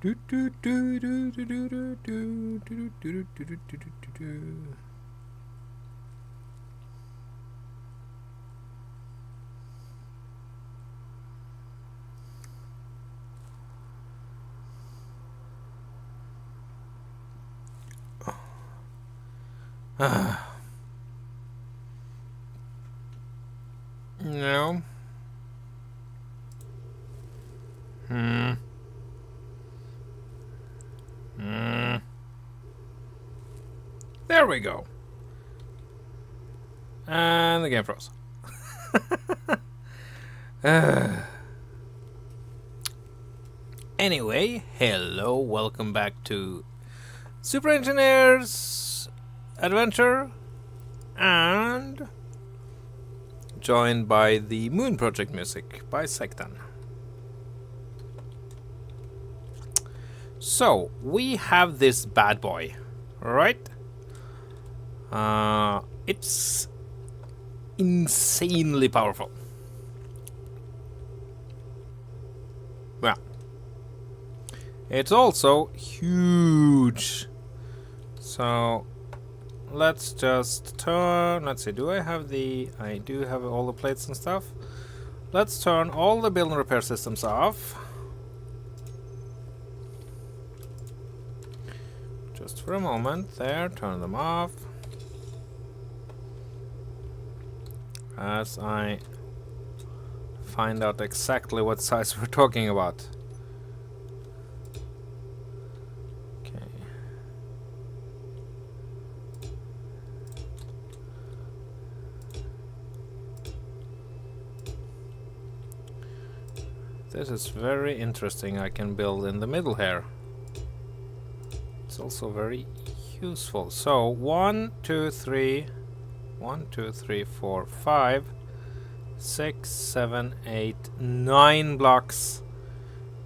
Do, do, do, do, do, do, do, do, do, do, do, do, do, do. No. Hmm. Hmm. There we go. And the game froze. Anyway, hello, welcome back to Super Engineers Adventure, and joined by the Moon Project music by Sectan. So, we have this bad boy, right? It's insanely powerful. Well, it's also huge. So, let's just turn... Let's see, do I have the... I do have all the plates and stuff. Let's turn all the build and repair systems off. Just for a moment there, turn them off. As I find out exactly what size we're talking about. Okay. This is very interesting. I can build in the middle here. It's also very useful. So 1, 2, 3, 1, 2, 3, 4, 5, 6, 7, 8, 9 blocks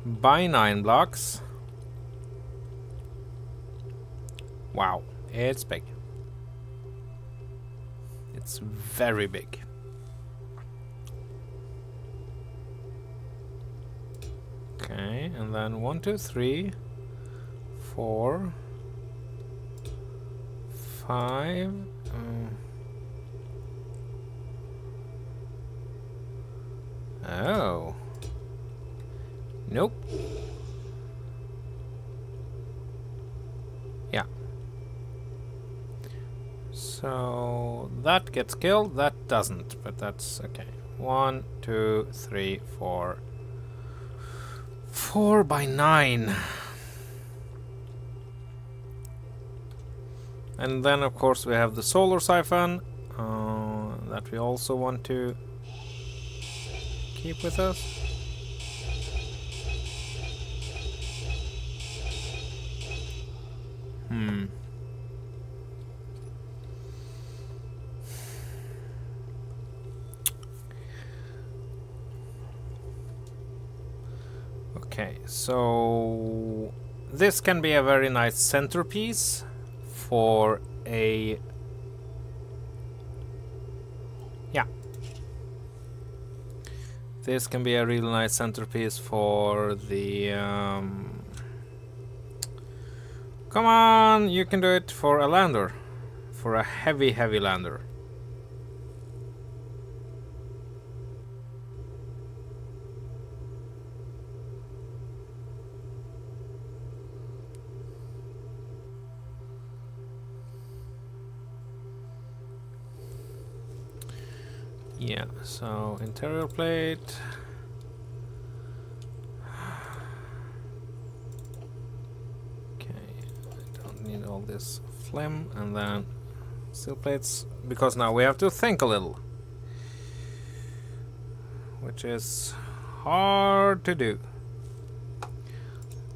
by 9 blocks. Wow, it's big. It's very big. Okay, and then 1, 2, 3, 4, 5. Oh. Nope. Yeah. So that gets killed, that doesn't, but that's okay. 1, 2, 3, 4. 4 by 9. And then of course we have the solar siphon that we also want to keep with us. Okay, so this can be a very nice centerpiece for a... Yeah. This can be a really nice centerpiece for the... Come on, you can do it for a lander. For a heavy, heavy lander. Yeah, so interior plate. Okay, I don't need all this phlegm, and then steel plates, because now we have to think a little, which is hard to do.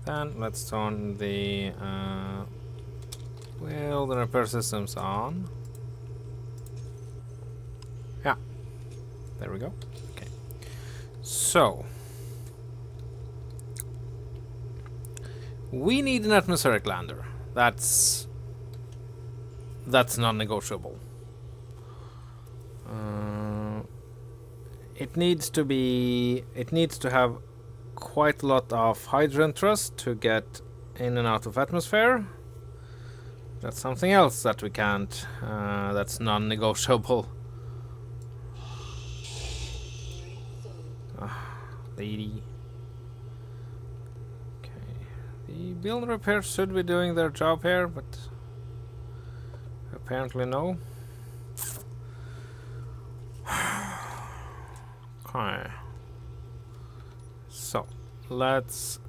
Then let's turn the build and repair systems on. Yeah. There we go. Okay. So we need an atmospheric lander. That's non-negotiable. It needs to have quite a lot of hydrant thrust to get in and out of atmosphere. That's something else that we can't. That's non-negotiable. Lady. Okay. The build repairs should be doing their job here, but apparently no. Okay. So, let's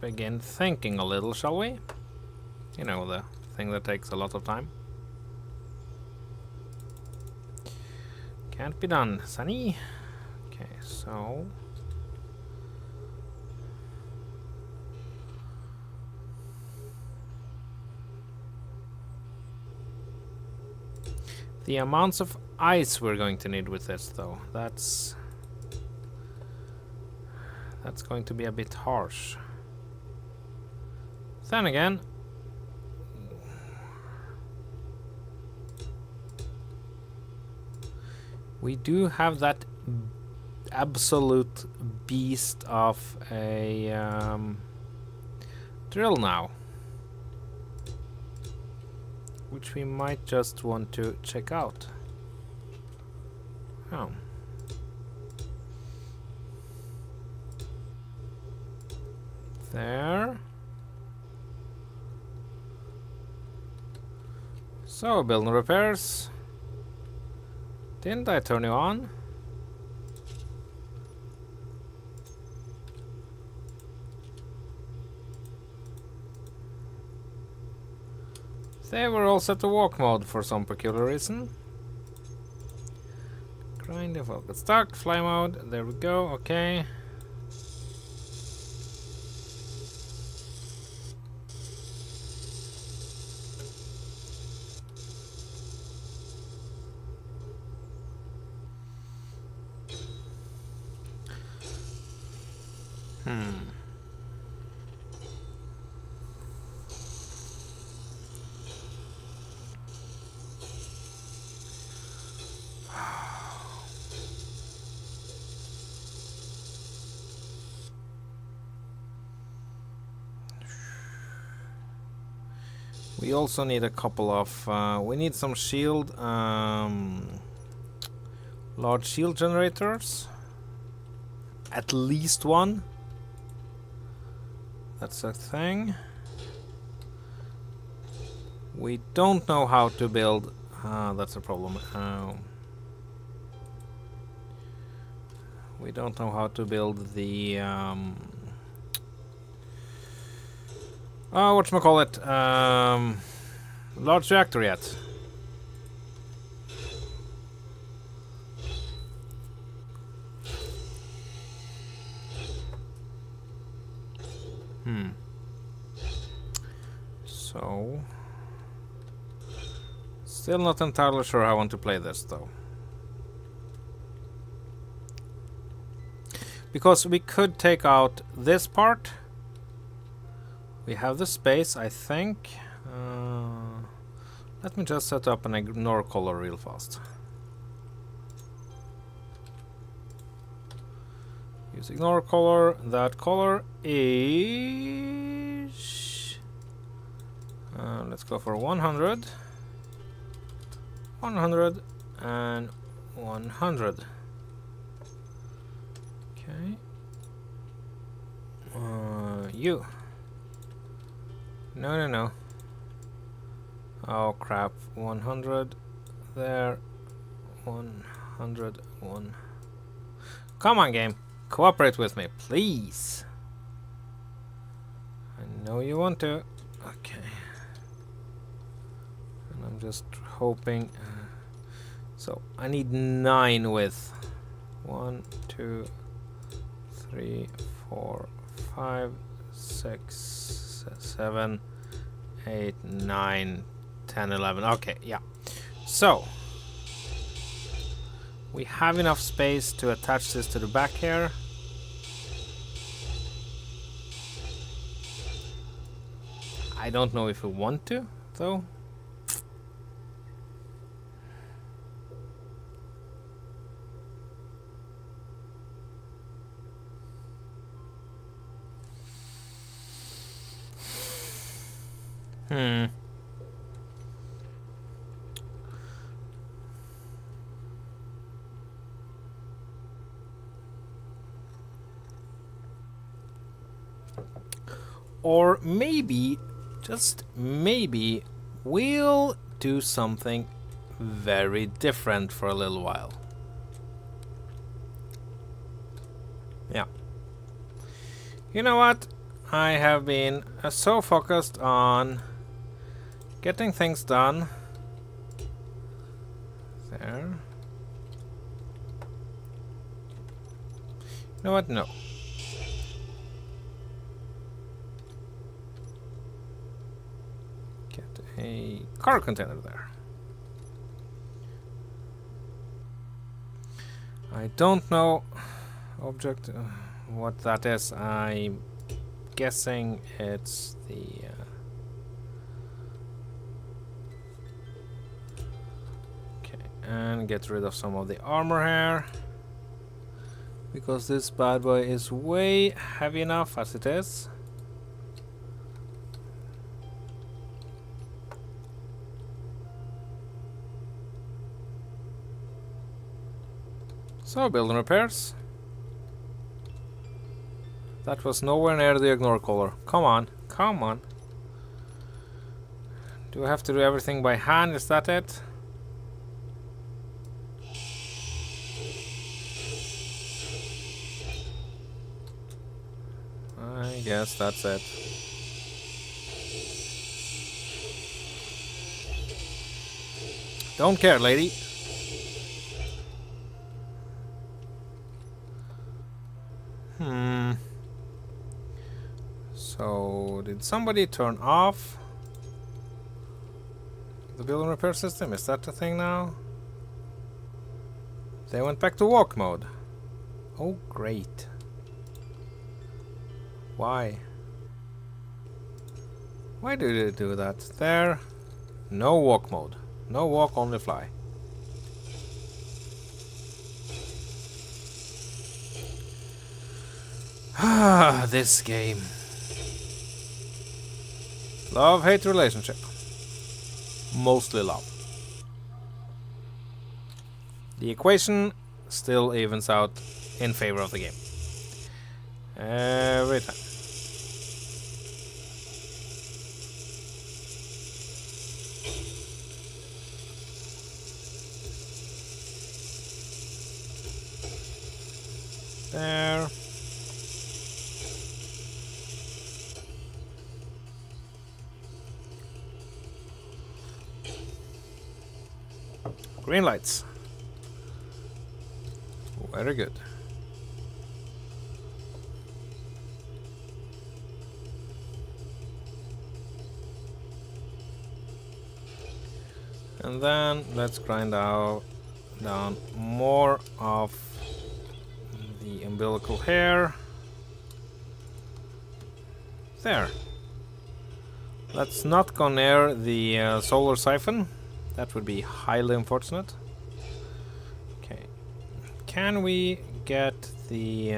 begin thinking a little, shall we? You know, the thing that takes a lot of time. Can't be done, Sunny. Okay, so... the amounts of ice we're going to need with this, though, that's going to be a bit harsh. Then again, we do have that absolute beast of a drill now, which we might just want to check out. Oh. There. So, building repairs. Didn't I turn you on? They were all set to walk mode for some peculiar reason. Grind if I'll get stuck. Fly mode. There we go. Okay. We also need a couple of... we need some shield... large shield generators. At least one. That's a thing. We don't know how to build... that's a problem. We don't know how to build the... whatchamacallit? Large reactor yet. So... still not entirely sure how I want to play this, though. Because we could take out this part. We have the space, I think. Let me just set up an ignore color real fast. Use ignore color. That color is... let's go for 100. 100 and 100. Okay. You. No, no, no. Oh crap. 100 there. 100. One. Come on, game. Cooperate with me, please. I know you want to. Okay. And I'm just hoping. So I need 9 with 1, 2, 3, 4, 5, 6, 7, 8, 9, 10, 11. Okay, yeah. So we have enough space to attach this to the back here. I don't know if we want to, though. Hmm. Or maybe, just maybe, we'll do something very different for a little while. Yeah. You know what? I have been so focused on getting things done. There. You know what? No. Get a car container there. I don't know object what that is. I'm guessing it's the okay, and get rid of some of the armor here because this bad boy is way heavy enough as it is. So, building repairs. That was nowhere near the ignore color. Come on, come on. Do I have to do everything by hand? Is that it? I guess that's it. Don't care, lady. So, did somebody turn off the build and repair system? Is that the thing now? They went back to walk mode. Oh, great. Why? Why do they do that? There. No walk mode. No walk, only fly. Ah, this game. Love-hate relationship. Mostly love. The equation still evens out in favor of the game. Every time. There. Green lights. Very good. And then let's grind out down more of the umbilical hair. There. Let's not go near the solar siphon. That would be highly unfortunate. Okay. Can we get the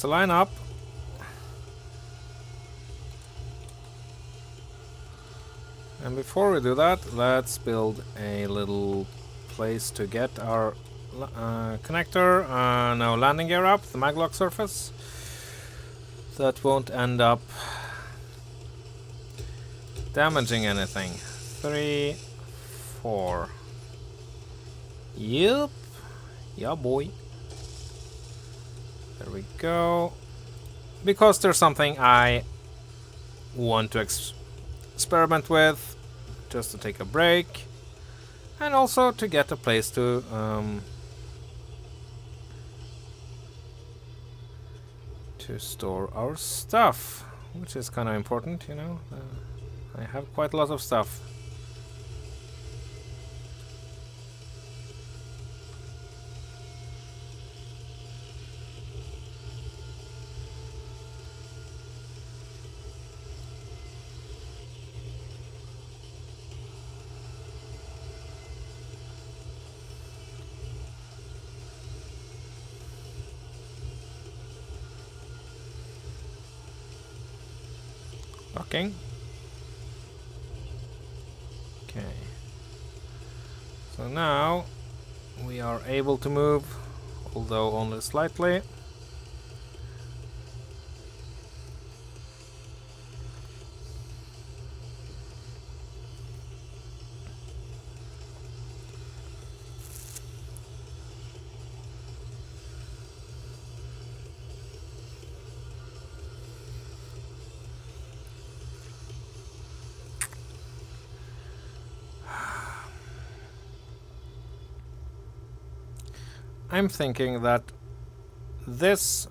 let's line up. And before we do that, let's build a little place to get our connector, no, landing gear up, the maglock surface. That won't end up damaging anything. 3, 4. Yep. Yeah, boy. There we go. Because there's something I want to experiment with, just to take a break, and also to get a place to store our stuff, which is kind of important, you know. I have quite a lot of stuff. working. Okay. So now we are able to move, although only slightly. I'm thinking that this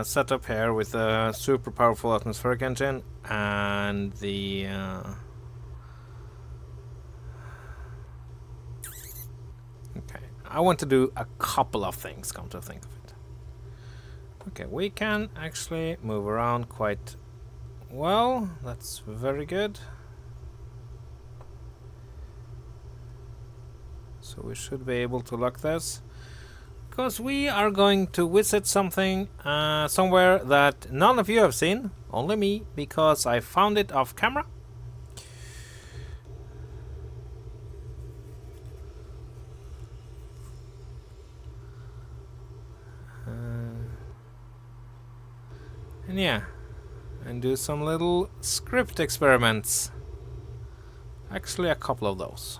setup here with a super powerful atmospheric engine and the okay, I want to do a couple of things, come to think of it. Okay, we can actually move around quite well. That's very good. So we should be able to lock this, because we are going to visit something somewhere that none of you have seen, only me, because I found it off camera. And yeah, and do some little script experiments. Actually, a couple of those.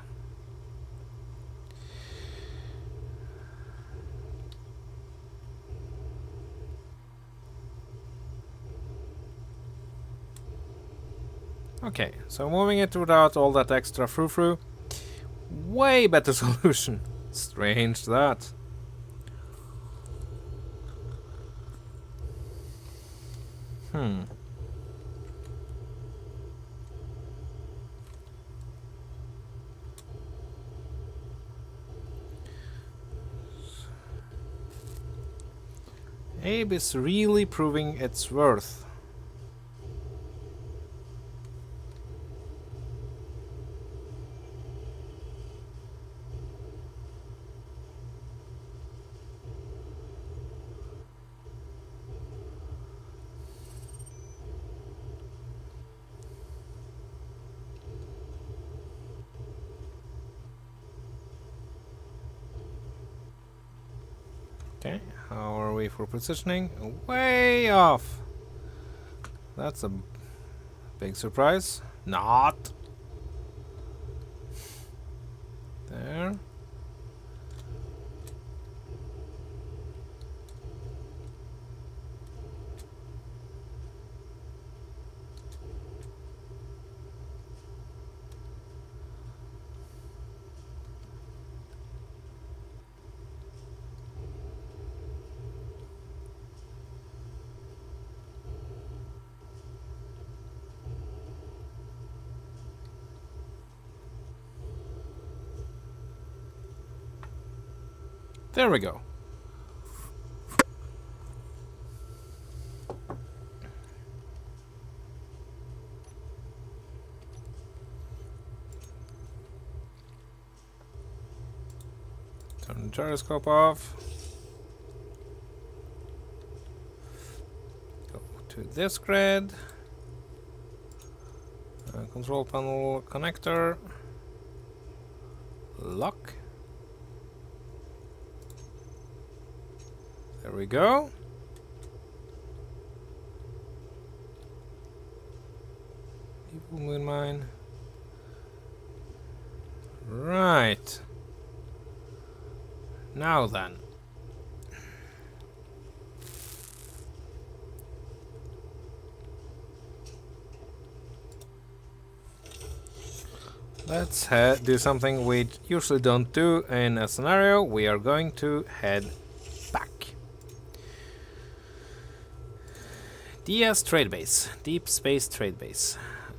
Okay, so moving it without all that extra frou-frou. Way better solution. Strange that. Abe is really proving its worth. Okay, how are we for positioning? Way off! That's a big surprise. Not! There. There we go. Turn the gyroscope off. Go to this grid. Control panel connector. Lock. There we go. Evil moon mine. Right. Now then. Let's do something we usually don't do in a scenario. We are going to head back. DS trade base, deep space trade base,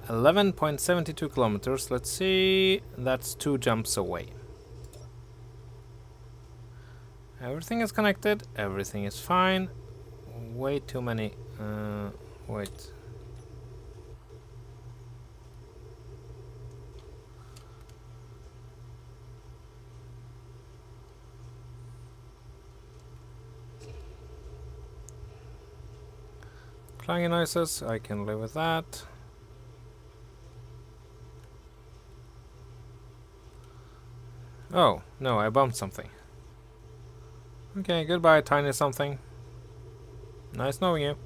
11.72 kilometers. Let's see, that's 2 jumps away. Everything is connected, everything is fine. Way too many. Wait. Clanging noises, I can live with that. Oh, no, I bumped something. Okay, goodbye, tiny something. Nice knowing you.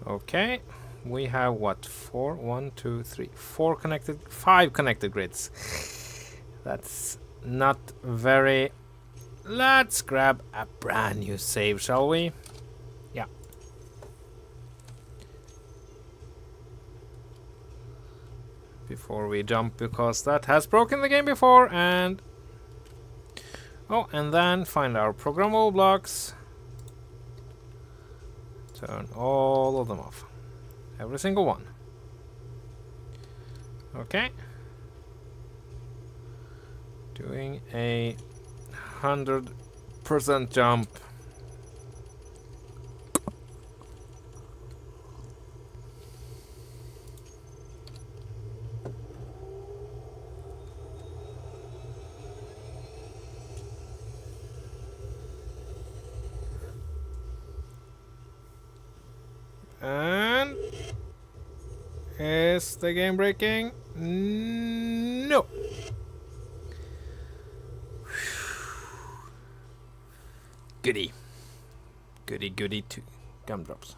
Okay, we have what? 4, 1, 2, 3, 4 connected, 5 connected grids. That's not very... Let's grab a brand new save, shall we? Yeah. Before we jump, because that has broken the game before, and... Oh, and then find our programmable blocks. Turn all of them off. Every single one. Okay. Doing a 100% jump. And is the game breaking? No. Goody. Goody goody two gumdrops.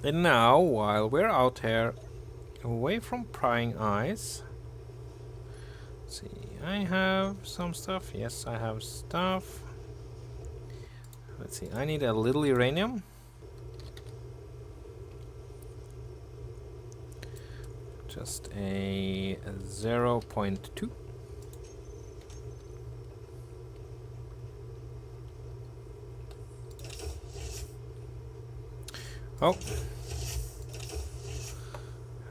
And now, while we're out here, away from prying eyes, let's see, I have some stuff. Yes, I have stuff. Let's see, I need a little uranium. Just a 0.2. Oh.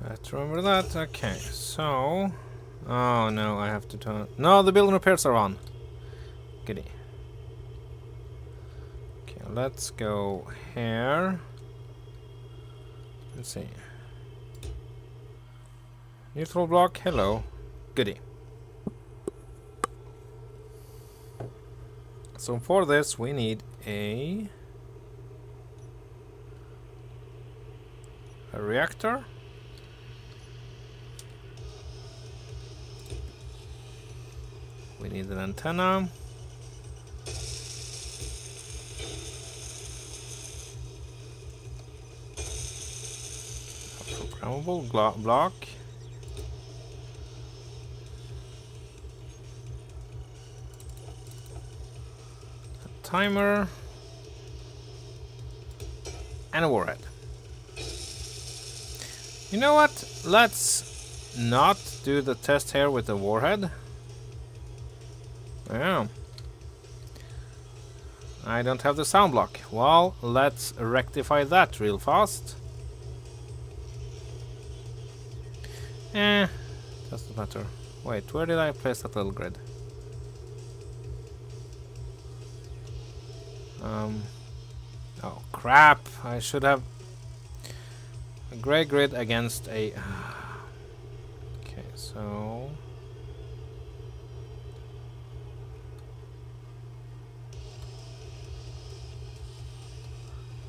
Let's remember that. Okay, so... Oh no, I have to turn... No, the building repairs are on. Goody. Okay, let's go here. Let's see. Neutral block, hello. Goody. So for this we need a reactor. We need an antenna. A programmable block. A timer. And a warhead. You know what? Let's not do the test here with the warhead. Yeah. I don't have the sound block. Well, let's rectify that real fast. Doesn't matter. Wait, where did I place that little grid? Oh crap! I should have a gray grid against a... Okay, so...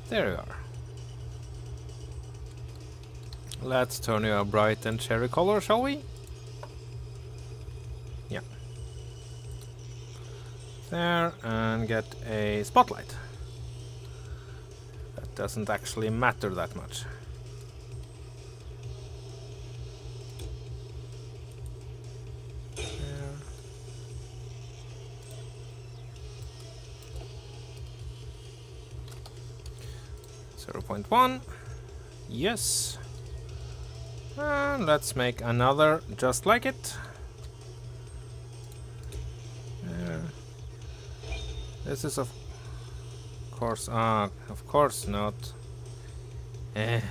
There we are. Let's turn you a bright and cherry color, shall we? Yeah. There, and get a spotlight. That doesn't actually matter that much. There. 0.1. Yes. And let's make another just like it. This is of course not. This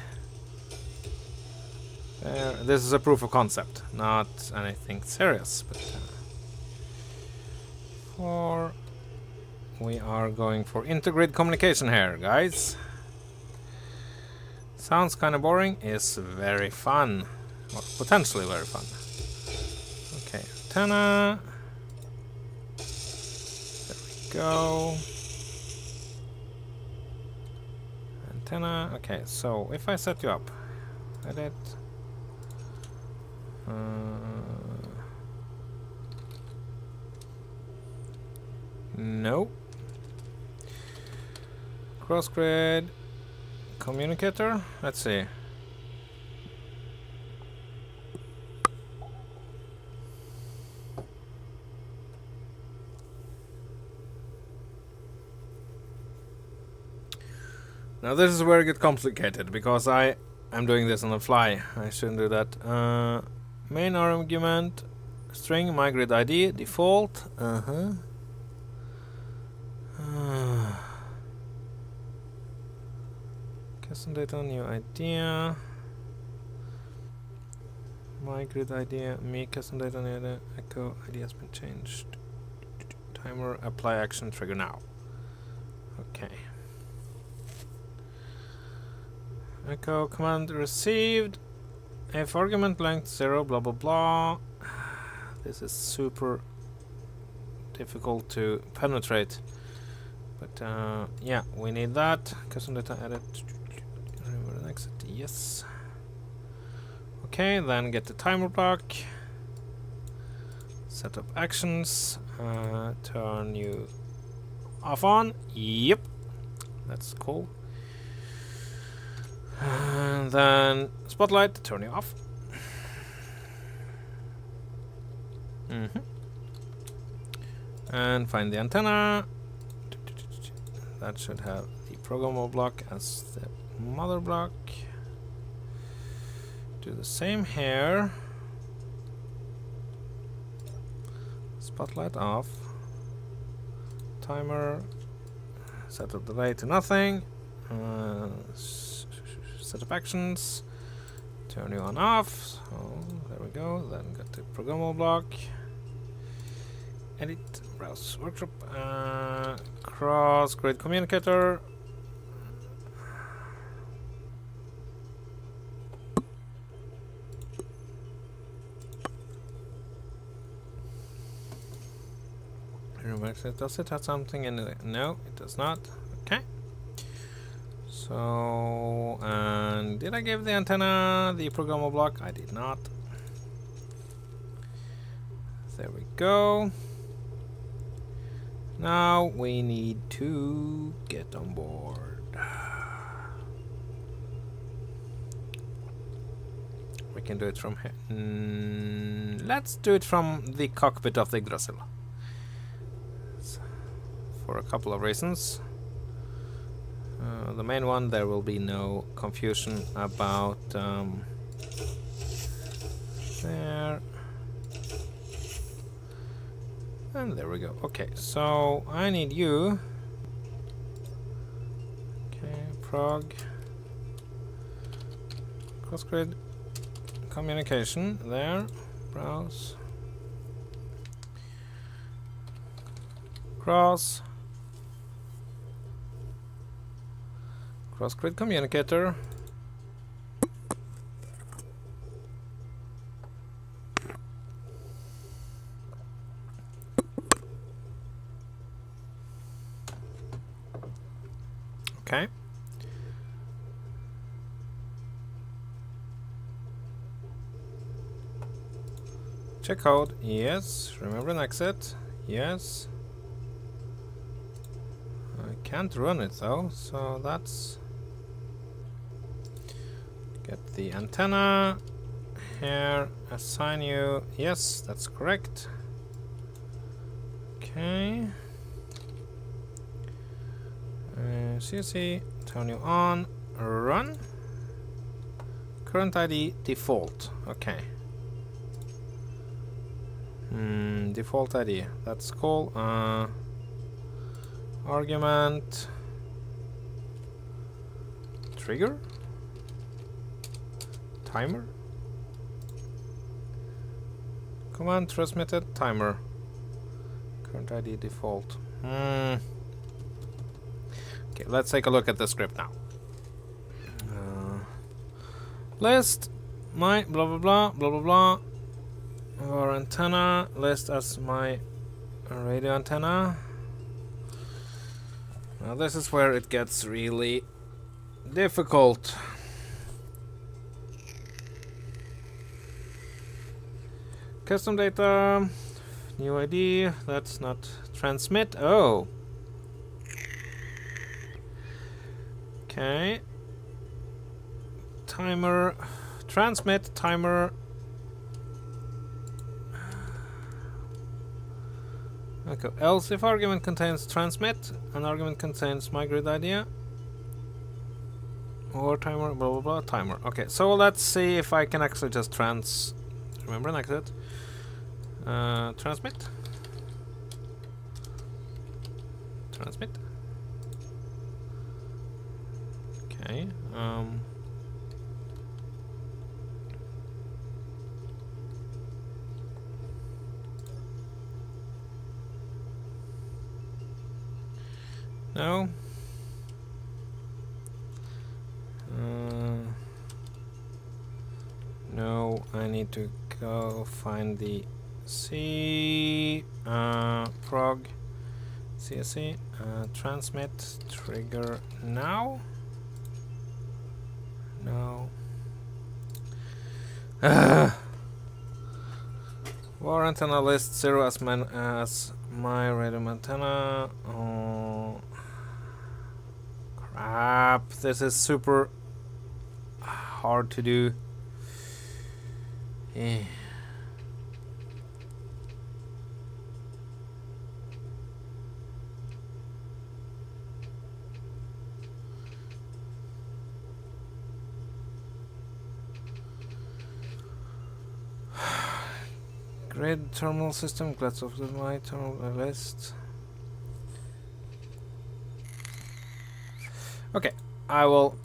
is a proof of concept, not anything serious. But we are going for intergrid communication here, guys. Sounds kind of boring, is very fun. Or potentially very fun. Okay, antenna. There we go. antenna. Okay, so if I set you up, edit. No. Cross grid communicator. Let's see. Now this is where it gets complicated because I'm doing this on the fly. I shouldn't do that. Main argument string my grid ID default. Custom data new idea. My grid idea me custom data new idea echo ID has been changed. Timer apply action trigger now. Okay. Echo command received. If argument length 0 blah blah blah. This is super difficult to penetrate. But yeah, we need that. Custom data edit. Remember the exit. Yes. Okay, then get the timer block. Set up actions. Turn you off on. Yep. That's cool. And then spotlight, turn you off. And find the antenna. That should have the programmable block as the mother block. Do the same here. Spotlight off. Timer. Set up delay to nothing. Set up actions. Turn you on off. So there we go. Then got the programmable block. Edit. Browse workshop. Cross grid communicator. Does it have something in it? No, it does not. Okay. So, and did I give the antenna the programmable block? I did not. There we go. Now we need to get on board. We can do it from here. Let's do it from the cockpit of the Yggdrasil. For a couple of reasons. The main one, there will be no confusion about there. And there we go. Okay, so I need you. Okay, prog. Cross grid communication there. Browse. Cross grid communicator. Okay. Check code. Yes. Remember an exit. Yes. I can't run it though, so that's... Get the antenna. Here. Assign you. Yes, that's correct. Okay. CC, turn you on, run. Current ID default. Okay. Default ID. That's cool. Argument. Trigger. Timer. Command transmitted timer. Current ID default. Okay, let's take a look at the script now. List my blah blah blah blah blah blah. Our antenna list as my radio antenna. Now this is where it gets really difficult. Custom data, new ID, that's not transmit. Oh. Okay. Timer, transmit, timer. Okay, else if argument contains transmit, an argument contains my grid idea. Or timer, blah blah blah, timer. Okay, so let's see if I can actually just remember Nexus. Transmit. Transmit. Okay. No. No, I need to go find the prog CSC transmit trigger now. No. War antenna list 0 as my radio antenna. Oh crap! This is super hard to do. Grid terminal system, glass of my terminal list. Okay, I will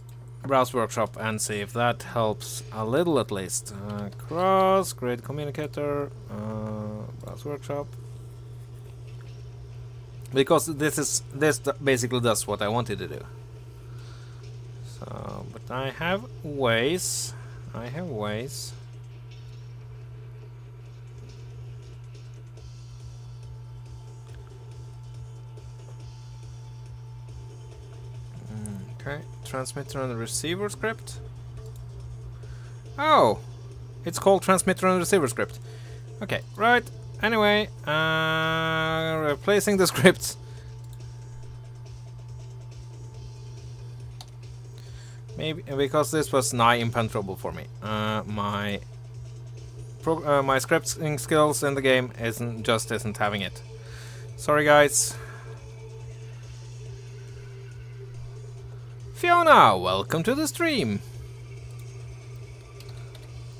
browse workshop and see if that helps a little at least. Cross, grid communicator, browse workshop. Because this basically does what I wanted to do. So, but I have ways. Okay, transmitter and receiver script. Oh, it's called transmitter and receiver script. Okay, right. Anyway, replacing the scripts. Maybe because this was nigh impenetrable for me. My scripting skills in the game isn't having it. Sorry, guys. Fiona, welcome to the stream.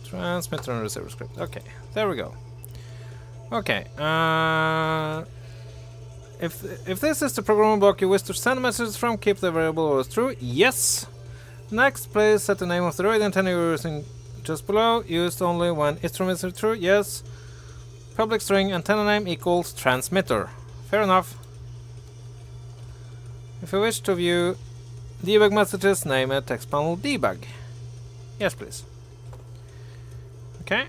Transmitter and receiver script. Okay, there we go. Okay. If this is the programmable block you wish to send messages from, keep the variable always true. Yes. Next, please set the name of the radio antenna you're using just below. Used only when instrument is true. Yes. Public string antenna name equals transmitter. Fair enough. If you wish to view debug messages, name a text panel debug. Yes, please. Okay.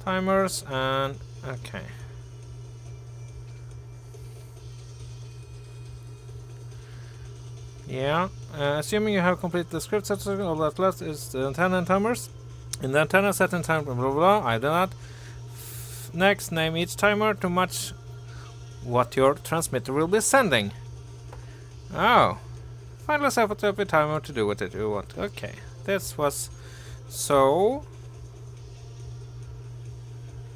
Timers and okay. Yeah. Assuming you have completed the script set, all that left is the antenna and timers. In the antenna set in time, blah blah blah. I do that. Next, name each timer to match what your transmitter will be sending. Oh, finally set up a timer to do what you want. Okay, this was so.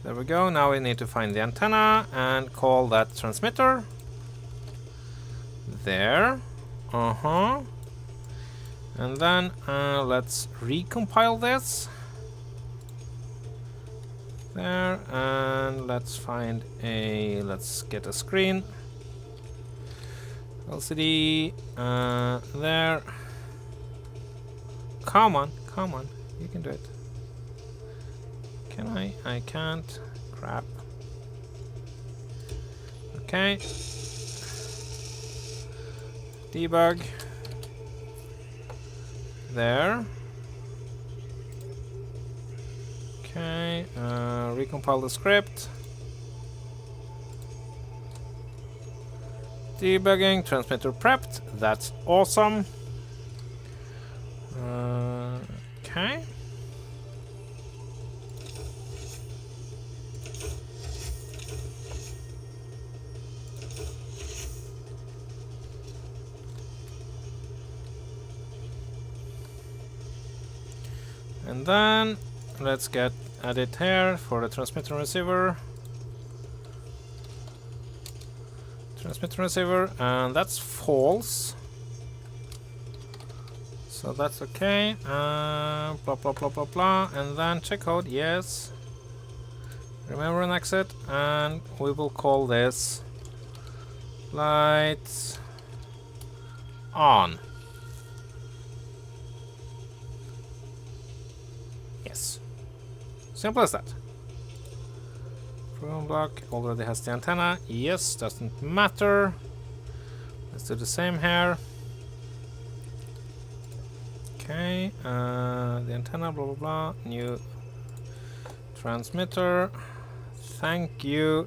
There we go. Now we need to find the antenna and call that transmitter. There. And then let's recompile this. There, and let's get a screen. LCD, there. Come on, you can do it. Can I? I can't. Crap. Okay. Debug. There. Okay, recompile the script. Debugging, transmitter prepped. That's awesome. Okay. And then let's get at it here for the transmitter and receiver. Transmitter and receiver, and that's false. So that's okay. Blah blah blah blah blah. And then check code, yes. Remember and exit, and we will call this lights on. Yes. Simple as that. Program block already has the antenna. Yes, doesn't matter. Let's do the same here. Okay, the antenna, blah blah blah. New transmitter. Thank you.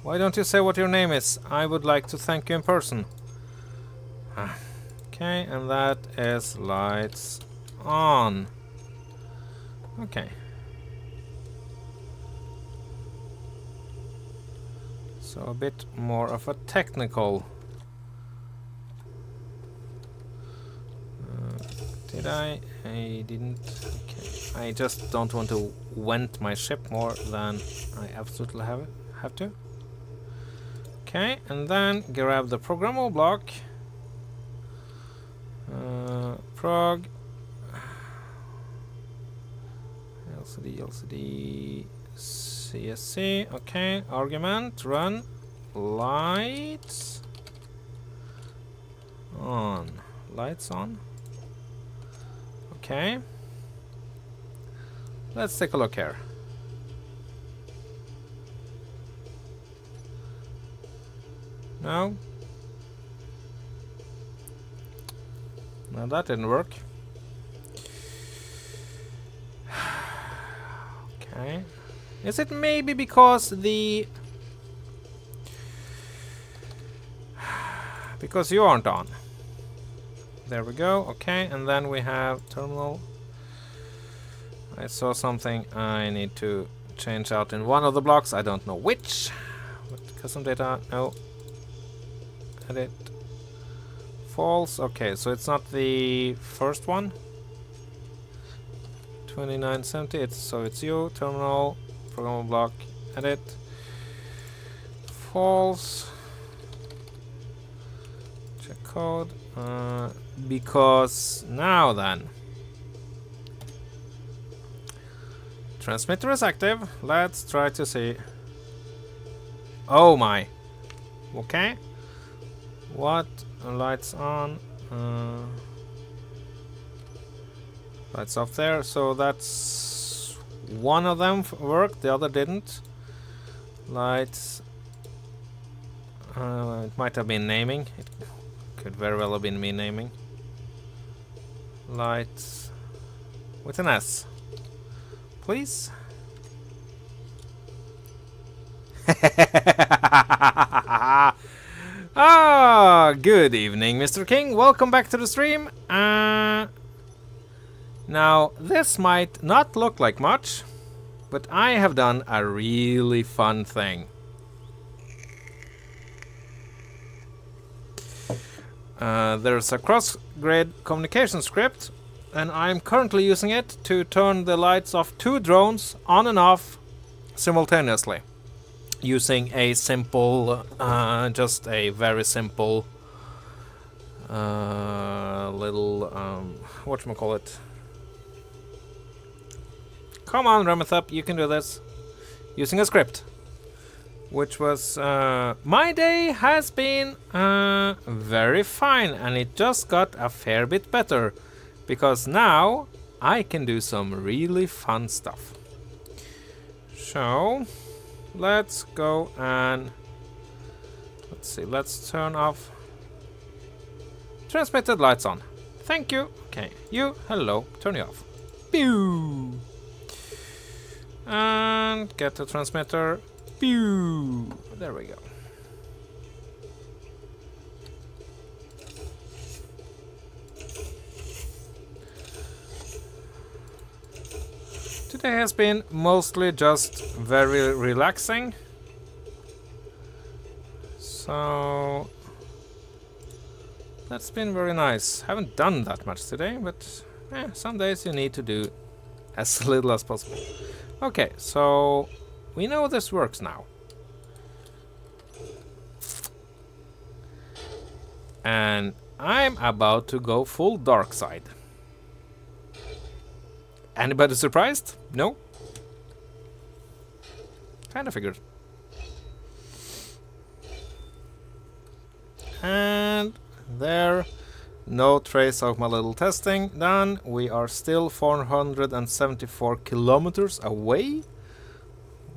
Why don't you say what your name is? I would like to thank you in person. Okay, and that is lights on. Okay. So a bit more of a technical. Did I? I didn't. Okay. I just don't want to vent my ship more than I absolutely have to. Okay, and then grab the programmable block. Prog LCD CSC. Okay, argument run lights on. Lights on. Okay, let's take a look here. No. No, that didn't work. Okay. Is it maybe because because you aren't on? There we go. Okay, and then we have terminal. I saw something I need to change out in one of the blocks. I don't know which. But custom data. No. Edit. False. Okay, so it's not the first one. 2970. It's you. Terminal. Programmable block. Edit. False. Check code. Because now then. Transmitter is active. Let's try to see. Oh my. Okay. What? Lights on. Lights off there. So that's one of them worked. The other didn't. Lights. It might have been naming. It could very well have been me naming. Lights with an S. Please. Ah, good evening, Mr. King. Welcome back to the stream. Now, this might not look like much, but I have done a really fun thing. There's a cross-grid communication script, and I'm currently using it to turn the lights of 2 drones on and off simultaneously. Using a simple, just a very simple little, whatchamacallit. Come on, Remethep, you can do this. Using a script. Which was, my day has been very fine, and it just got a fair bit better. Because now I can do some really fun stuff. So let's go and let's see, let's turn off transmitted lights on. Thank you. Okay, you, hello, turn you off. Pew! And get the transmitter. Pew! There we go. Today has been mostly just very relaxing. So that's been very nice. Haven't done that much today, but some days you need to do as little as possible. Okay, so we know this works now. And I'm about to go full darkside. Anybody surprised? No? Kinda figured. And there, no trace of my little testing done. We are still 474 kilometers away.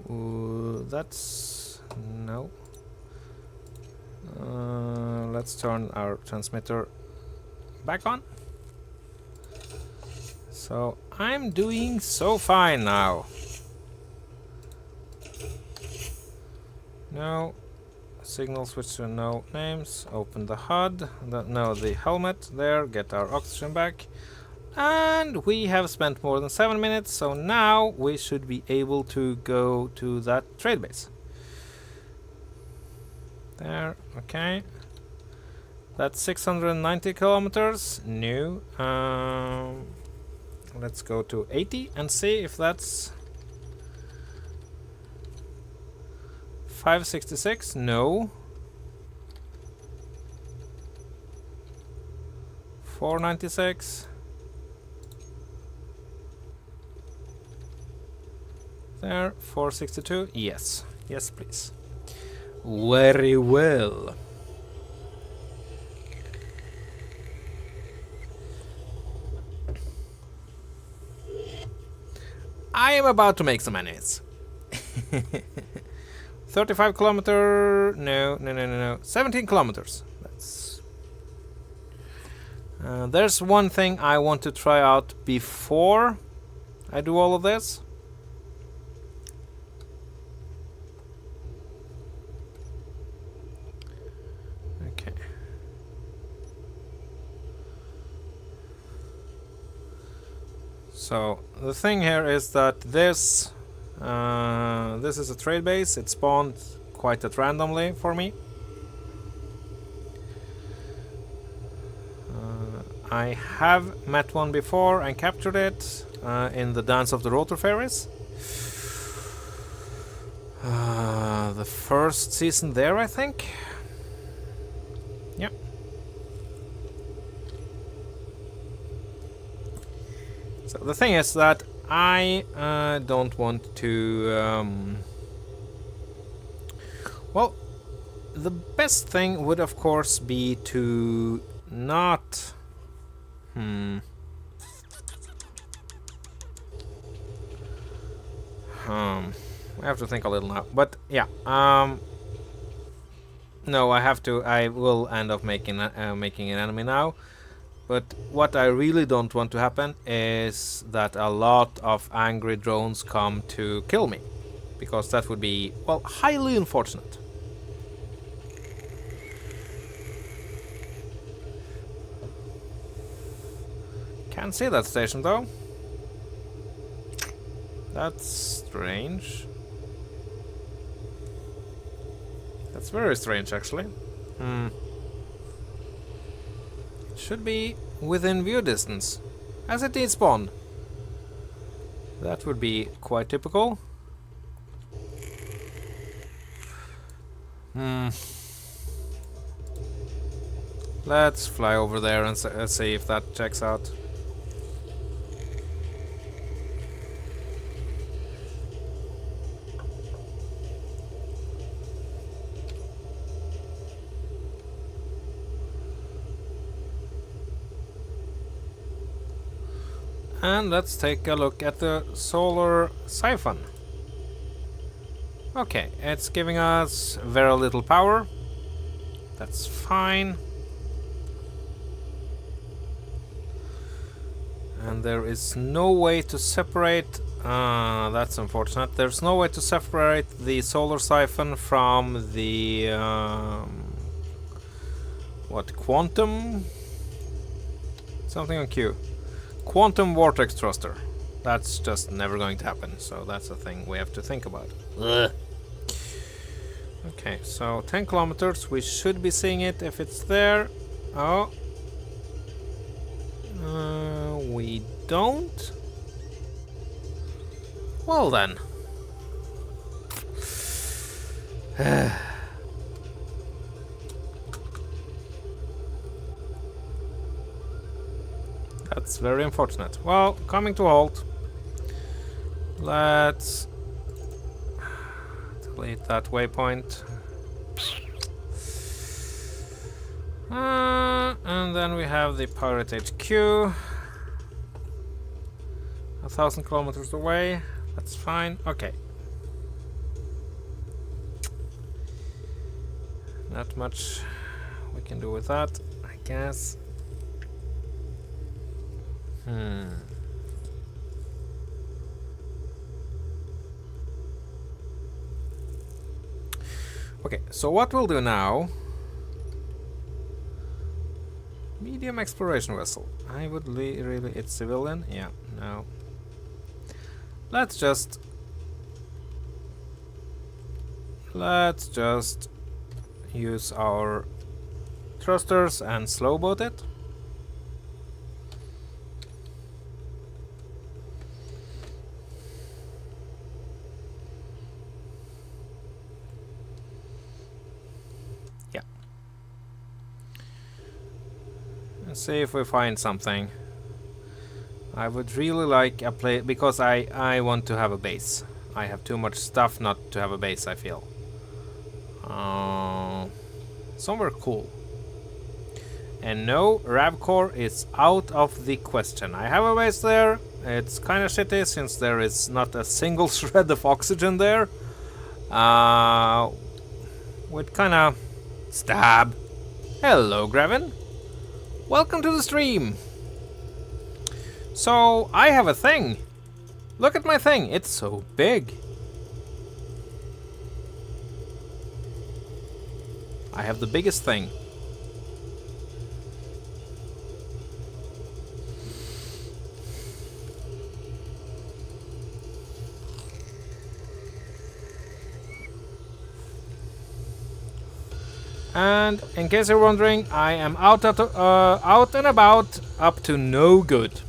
That's... no. Let's turn our transmitter back on. So I'm doing so fine now. No. Signal switch to no names. Open the HUD. The helmet there. Get our oxygen back. And we have spent more than 7 minutes. So now we should be able to go to that trade base. There. Okay. That's 690 kilometers. New. Let's go to 80 and see if that's 566. No. 496. There. 462. Yes. Yes, please. Very well. I am about to make some enemies. 35 kilometer. No. 17 kilometers. That's. There's one thing I want to try out before I do all of this. Okay. So the thing here is that this is a trade base. It spawned quite randomly for me. I have met one before and captured it in the Dance of the Rotor Fairies. The first season there, I think. Yep. So the thing is that I don't want to... well, the best thing would of course be to not... I have to think a little now, but yeah. No, I will end up making an enemy now. But what I really don't want to happen is that a lot of angry drones come to kill me, because that would be, well, highly unfortunate. Can't see that station though. That's strange. That's very strange, actually. It should be within view distance, as it did spawn. That would be quite typical. Let's fly over there and see if that checks out. And let's take a look at the solar Siphon. Okay, it's giving us very little power. That's fine. And And there is no way to separate... that's unfortunate. There's no way to separate the solar siphon from the... what? Quantum? Something on Q. Quantum vortex thruster. That's just never going to happen. So that's a thing we have to think about. Ugh. Okay, so 10 kilometers. We should be seeing it if it's there. Oh. We don't. Well then. That's very unfortunate. Well, coming to a halt. Let's delete that waypoint. And then we have the Pirate HQ. 1,000 kilometers away. That's fine. Okay. Not much we can do with that, I guess. Okay, so what we'll do now... Medium exploration vessel. I would really... It's civilian? Yeah, no. Let's just use our thrusters and slowboat it. Yeah. Let's see if we find something. I would really like a place, because I want to have a base. I have too much stuff not to have a base, I feel. Somewhere cool. And no, Ravcore is out of the question. I have a base there. It's kind of shitty since there is not a single shred of oxygen there. With kind of... Stab. Hello, Grevin. Welcome to the stream. So, I have a thing. Look at my thing. It's so big. I have the biggest thing. And in case you're wondering, I am out and about, up to no good.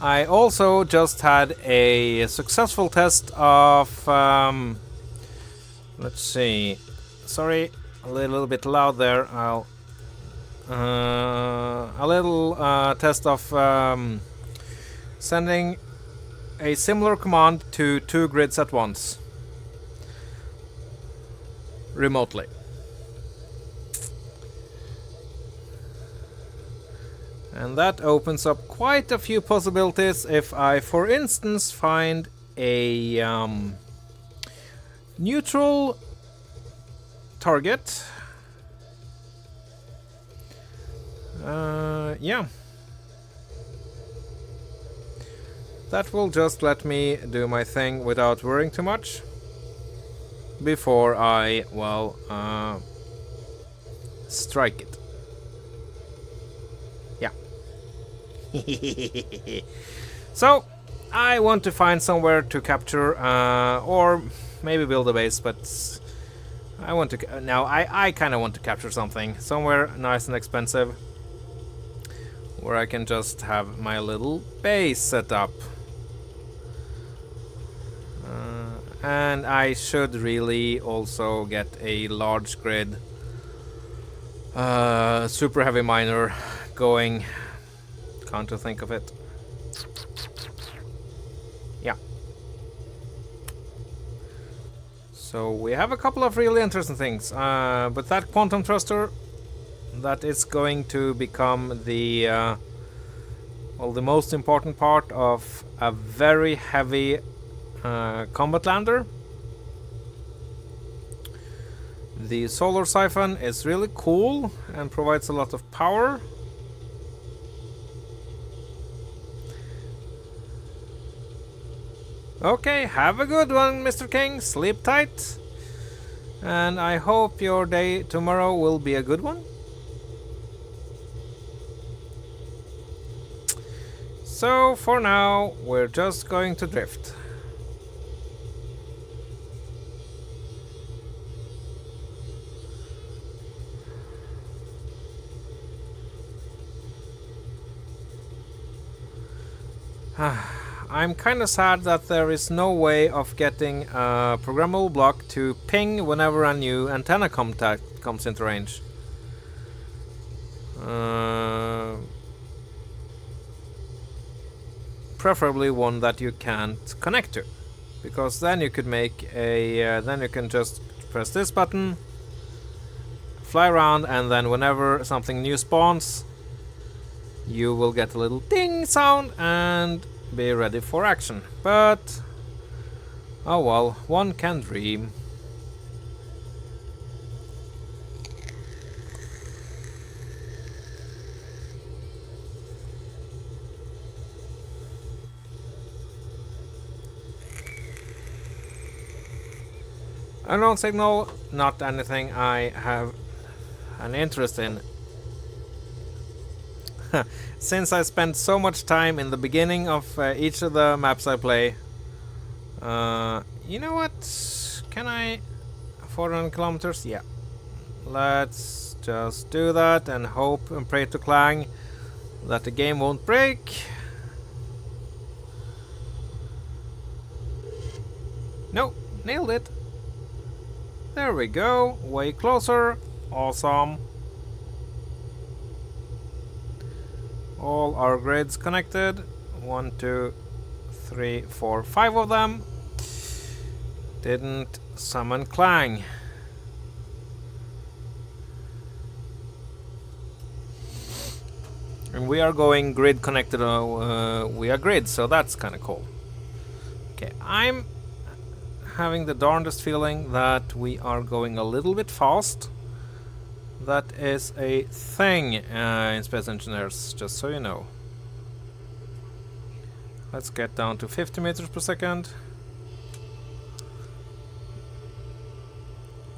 I also just had a successful test of, let's see, sorry, a little bit loud there. I'll, a little test of sending a similar command to 2 grids at once, remotely. And that opens up quite a few possibilities if I, for instance, find a neutral target. Yeah. That will just let me do my thing without worrying too much before I, well, strike it. So, I want to find somewhere to capture, or maybe build a base, but I want to... Now, I kind of want to capture something. Somewhere nice and expensive, where I can just have my little base set up. And I should really also get a large grid super heavy miner going. Can't to think of it. Yeah. So we have a couple of really interesting things. But that quantum thruster, that is going to become the well, the most important part of a very heavy combat lander. The solar siphon is really cool and provides a lot of power. Okay, have a good one, Mr. King. Sleep tight. And I hope your day tomorrow will be a good one. So for now, we're just going to drift. I'm kinda sad that there is no way of getting a programmable block to ping whenever a new antenna contact comes into range. Preferably one that you can't connect to, because then you could make a then you can just press this button, fly around, and then whenever something new spawns, you will get a little ding sound and be ready for action. But oh well, one can dream. Unknown signal, not anything I have an interest in. Since I spent so much time in the beginning of each of the maps I play. You know what? Can I? 400 kilometers? Yeah. Let's just do that and hope and pray to Clang that the game won't break. No, nailed it. There we go, way closer. Awesome. All our grids connected. 1, 2, 3, 4, 5 of them. Didn't summon Clang. And we are going grid connected via grid, so that's kind of cool. Okay, I'm having the darndest feeling that we are going a little bit fast. That is a thing in Space Engineers, just so you know. Let's get down to 50 meters per second.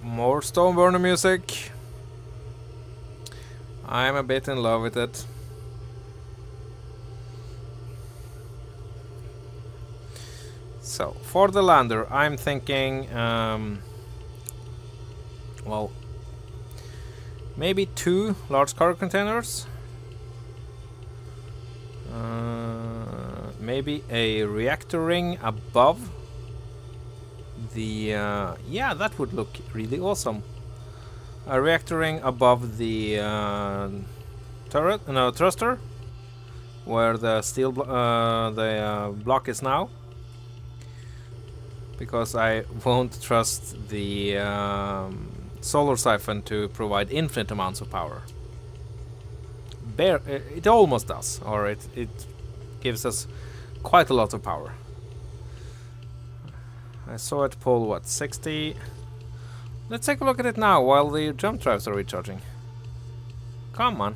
More Stoneburner music. I'm a bit in love with it. So, for the lander, I'm thinking, well, maybe 2 large cargo containers. Maybe a reactor ring above the... yeah, that would look really awesome. A reactor ring above the turret, no, thruster, where the steel block is now. Because I won't trust the solar siphon to provide infinite amounts of power. It almost does, or it gives us quite a lot of power. I saw it pull, what, 60? Let's take a look at it now while the jump drives are recharging. Come on,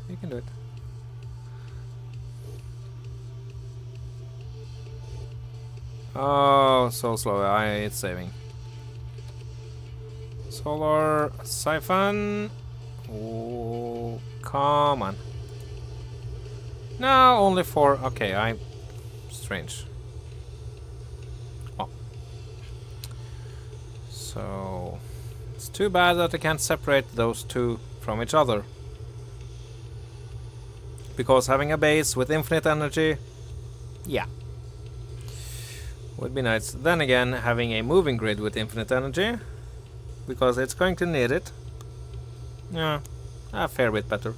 you can do it. Oh, so slow. It's saving. Solar siphon. Oh, come on. No, only 4. Okay, strange. Oh. So it's too bad that I can't separate those two from each other. Because having a base with infinite energy, yeah, would be nice. Then again, having a moving grid with infinite energy, because it's going to need it. Yeah, a fair bit better.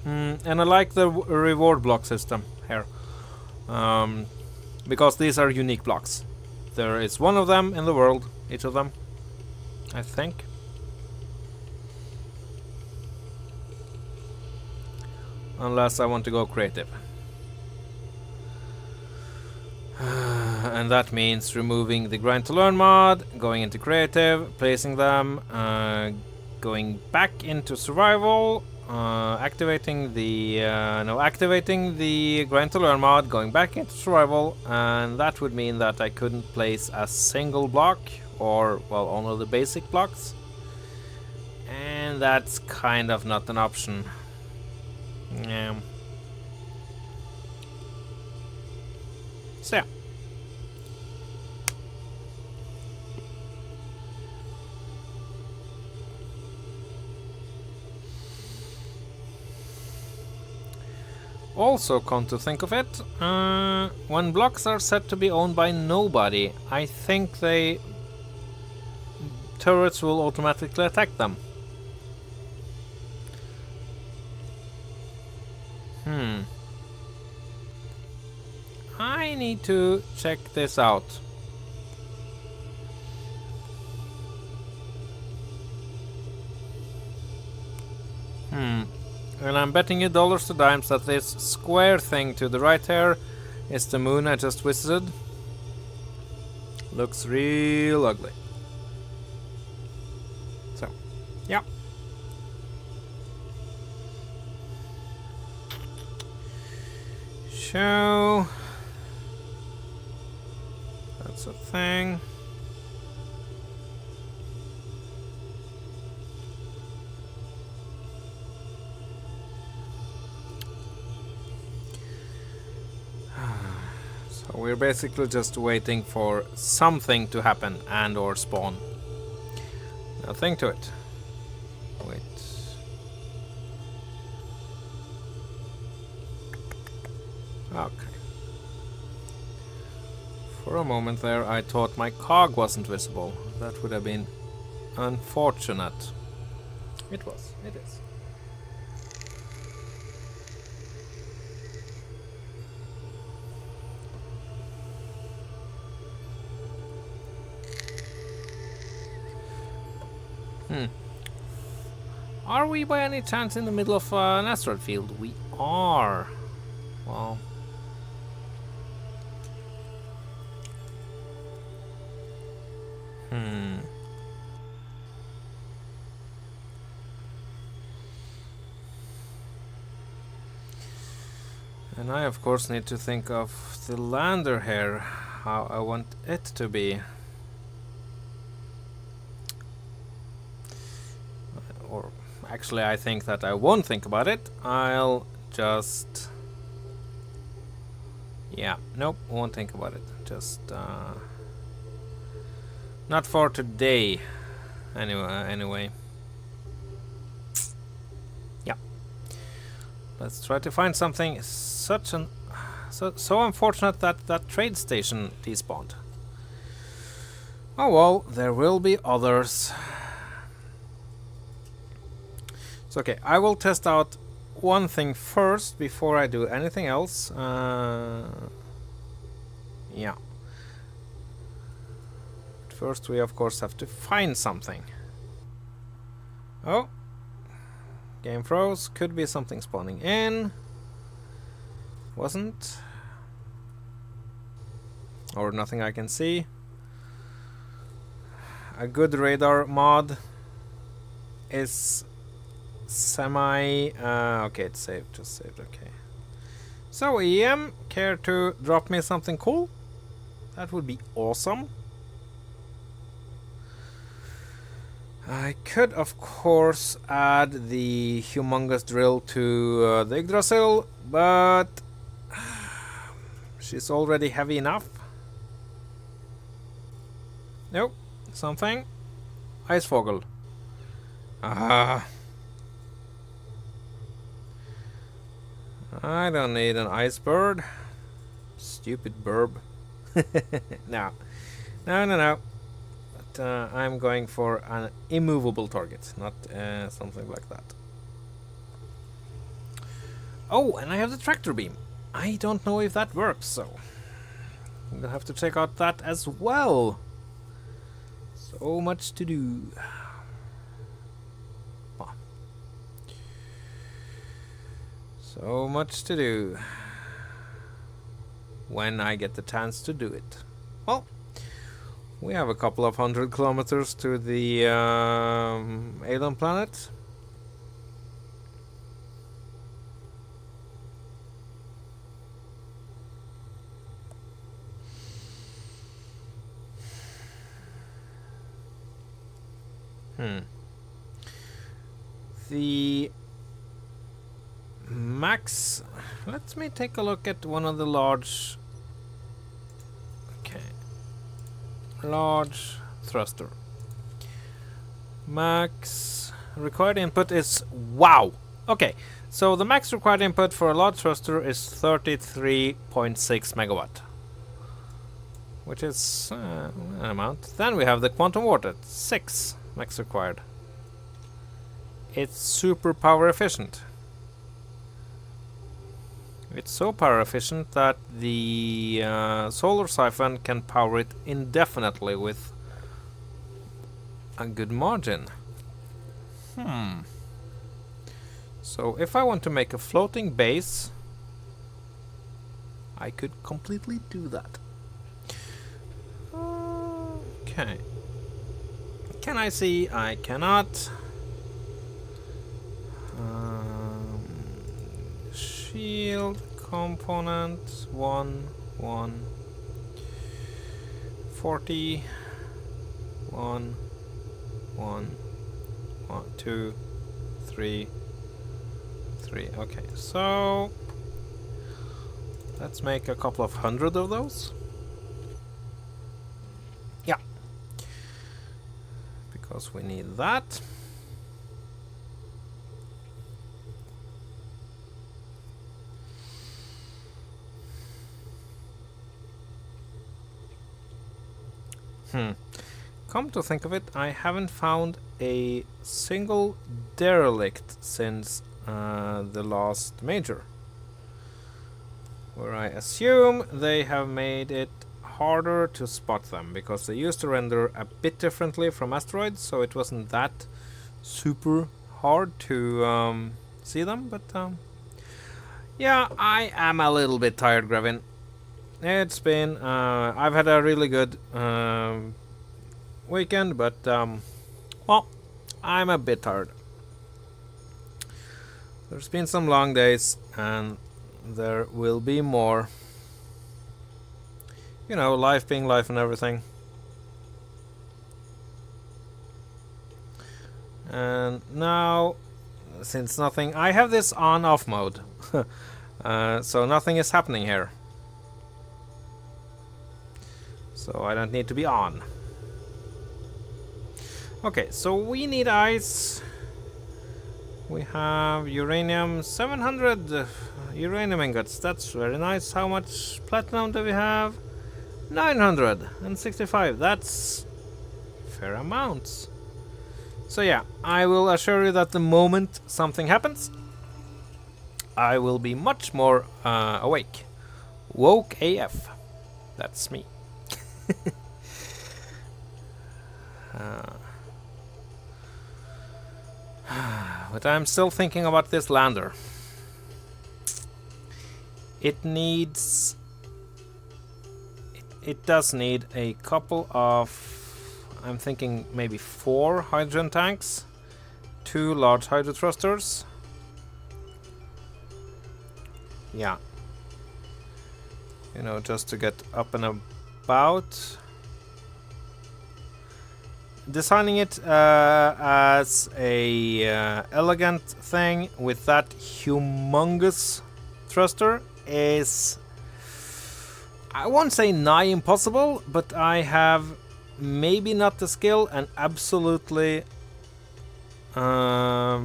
And I like the reward block system here. Because these are unique blocks. There is one of them in the world, each of them, I think. Unless I want to go creative. And that means removing the grind to learn mod, going into creative, placing them, going back into survival, activating the activating the Grind to Learn mod, going back into survival, and that would mean that I couldn't place a single block, or well, only the basic blocks, and that's kind of not an option. Yeah. So yeah. Also, come to think of it, when blocks are said to be owned by nobody, I think turrets will automatically attack them. I need to check this out. And I'm betting you dollars to dimes that this square thing to the right here is the moon I just visited. Looks real ugly. So, yeah. So, that's a thing. So we're basically just waiting for something to happen and or spawn. Nothing to it. Wait. Okay. For a moment there I thought my cog wasn't visible. That would have been unfortunate. It was. It is. Are we by any chance in the middle of an asteroid field? We are. Well. And I of course need to think of the lander here, how I want it to be. Or actually I think that I won't think about it. I'll just... yeah, nope, won't think about it. Just not for today. Anyway. Yeah. Let's try to find something so unfortunate that that trade station despawned. Oh well, there will be others. It's okay. I will test out one thing first before I do anything else. Yeah. First we of course have to find something. Oh. Game froze. Could be something spawning in. Wasn't. Or nothing I can see. A good radar mod is semi... okay, it's saved. Just saved. Okay. So, EM, care to drop me something cool? That would be awesome. I could, of course, add the humongous drill to the Yggdrasil, but she's already heavy enough. Nope. Something. Icefogel. Ah. I don't need an ice bird. Stupid burb. No. No. But I'm going for an immovable target, not something like that. Oh, and I have the tractor beam. I don't know if that works, so we'll have to check out that as well. So much to do. Oh. So much to do. When I get the chance to do it. Well, we have a couple of 100 kilometers to the alien planet. The max. Let me take a look at one of the large. Okay. Large thruster. Max required input is wow. Okay, so the max required input for a large thruster is 33.6 megawatt, which is an amount. Then we have the quantum vortex, 6 max required. It's super power efficient. It's so power efficient that the solar siphon can power it indefinitely with a good margin. So if I want to make a floating base, I could completely do that. Okay. Can I see? I cannot. Shield component 1 40 1 2 3 3. Okay, so let's make a couple of hundred of those. Yeah, because we need that. Come to think of it, I haven't found a single derelict since the last major, where I assume they have made it harder to spot them, because they used to render a bit differently from asteroids, so it wasn't that super hard to see them, but yeah, I am a little bit tired, Grevin. It's been, I've had a really good weekend, but well, I'm a bit tired. There's been some long days, and there will be more. You know, life being life and everything. And now, since nothing, I have this on-off mode, so nothing is happening here. So I don't need to be on. Okay, so we need ice. We have uranium, 700 uranium ingots. That's very nice. How much platinum do we have? 965. That's fair amounts. So yeah, I will assure you that the moment something happens, I will be much more awake. Woke AF. That's me. But I'm still thinking about this lander. It needs... It does need a couple of... I'm thinking maybe 4 hydrogen tanks, 2 large hydro thrusters. Yeah. You know, just to get up and about. Designing it as a elegant thing with that humongous thruster is, I won't say nigh impossible, but I have maybe not the skill and absolutely well,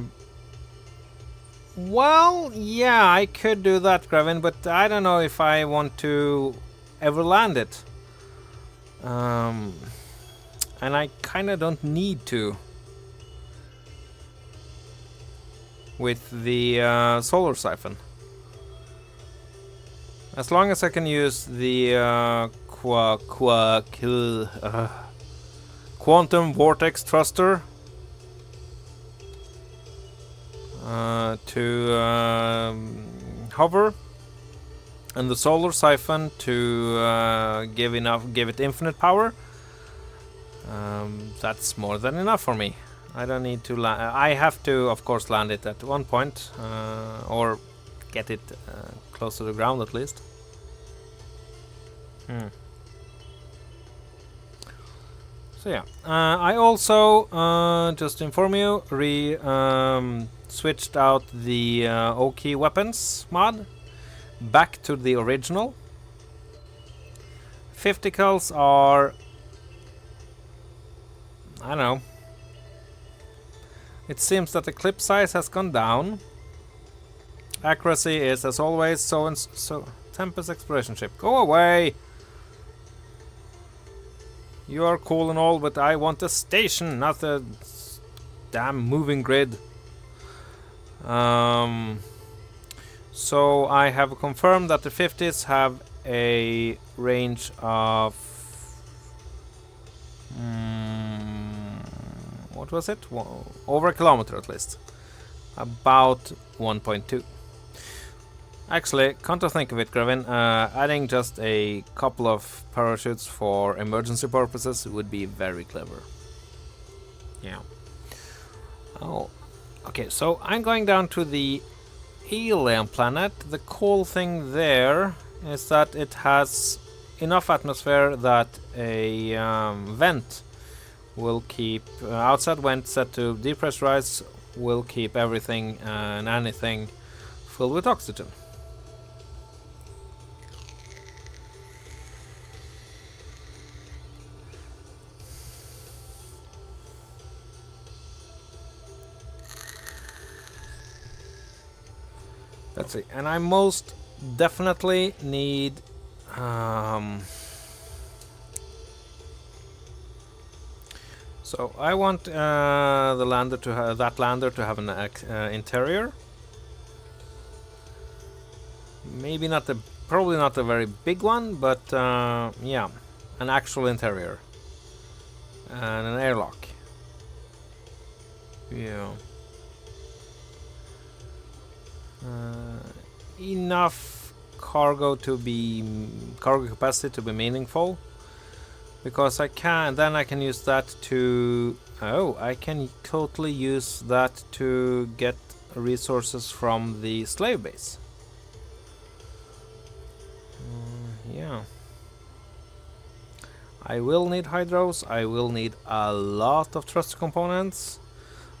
yeah, I could do that, Grevin, but I don't know if I want to ever land it. And I kinda don't need to with the solar siphon. As long as I can use the quantum vortex thruster to hover, and the solar siphon to give it infinite power. That's more than enough for me. I don't need to land. I have to, of course, land it at one point, or get it close to the ground at least. So So yeah, I also, just to inform you, switched out the OK weapons mod back to the original. 50 are, I don't know. It seems that the clip size has gone down. Accuracy is, as always, so Tempest exploration ship. Go away! You are cool and all, but I want a station, not a damn moving grid. So I have confirmed that the 50s have a range of... what was it? Over a kilometer at least. About 1.2. Actually, come to think of it, Grevin, adding just a couple of parachutes for emergency purposes would be very clever. Yeah. Oh, okay, so I'm going down to the alien planet. The cool thing there is that it has enough atmosphere that a vent will keep, outside vent set to depressurize, will keep everything and anything filled with oxygen. Let's see, and I most definitely need so I want the lander to have an interior. Maybe not the, probably not a very big one, but yeah, an actual interior and an airlock. Yeah. Enough cargo capacity to be meaningful, because I can use that to, I can totally use that to get resources from the slave base. Yeah, I will need hydros, I will need a lot of thruster components.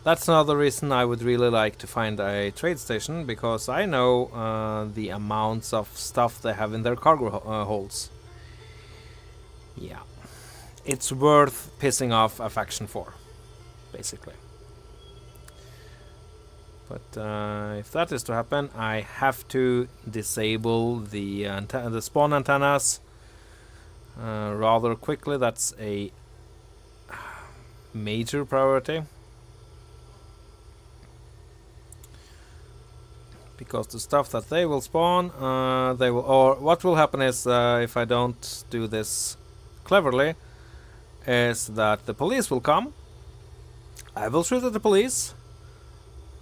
That's another reason I would really like to find a trade station, because I know the amounts of stuff they have in their cargo holds. Yeah, it's worth pissing off a faction for, basically. But if that is to happen, I have to disable the spawn antennas rather quickly. That's a major priority. Because the stuff that they will spawn, or what will happen is, if I don't do this cleverly, is that the police will come. I will shoot at the police.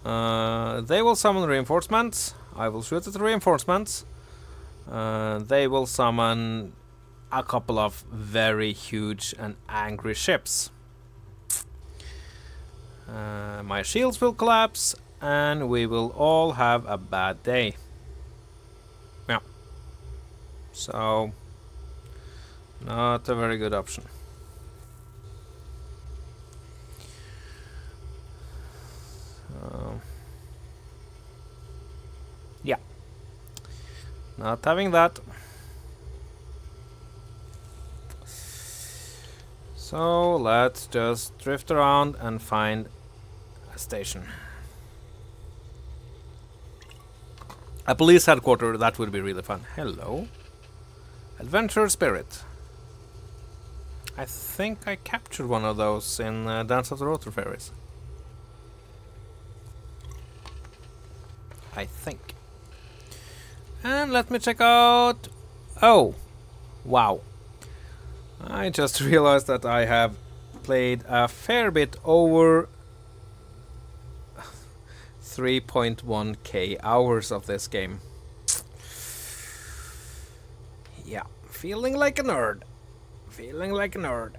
They will summon reinforcements. I will shoot at the reinforcements. They will summon a couple of very huge and angry ships. My shields will collapse, and we will all have a bad day. Yeah. So, not a very good option. Yeah. Not having that. So, let's just drift around and find a station. A police headquarters, that would be really fun. Hello. Adventure Spirit. I think I captured one of those in Dance of the Rotor Fairies. I think. And let me check out... Oh! Wow. I just realized that I have played a fair bit over 3.1k hours of this game. Yeah, feeling like a nerd. Feeling like a nerd.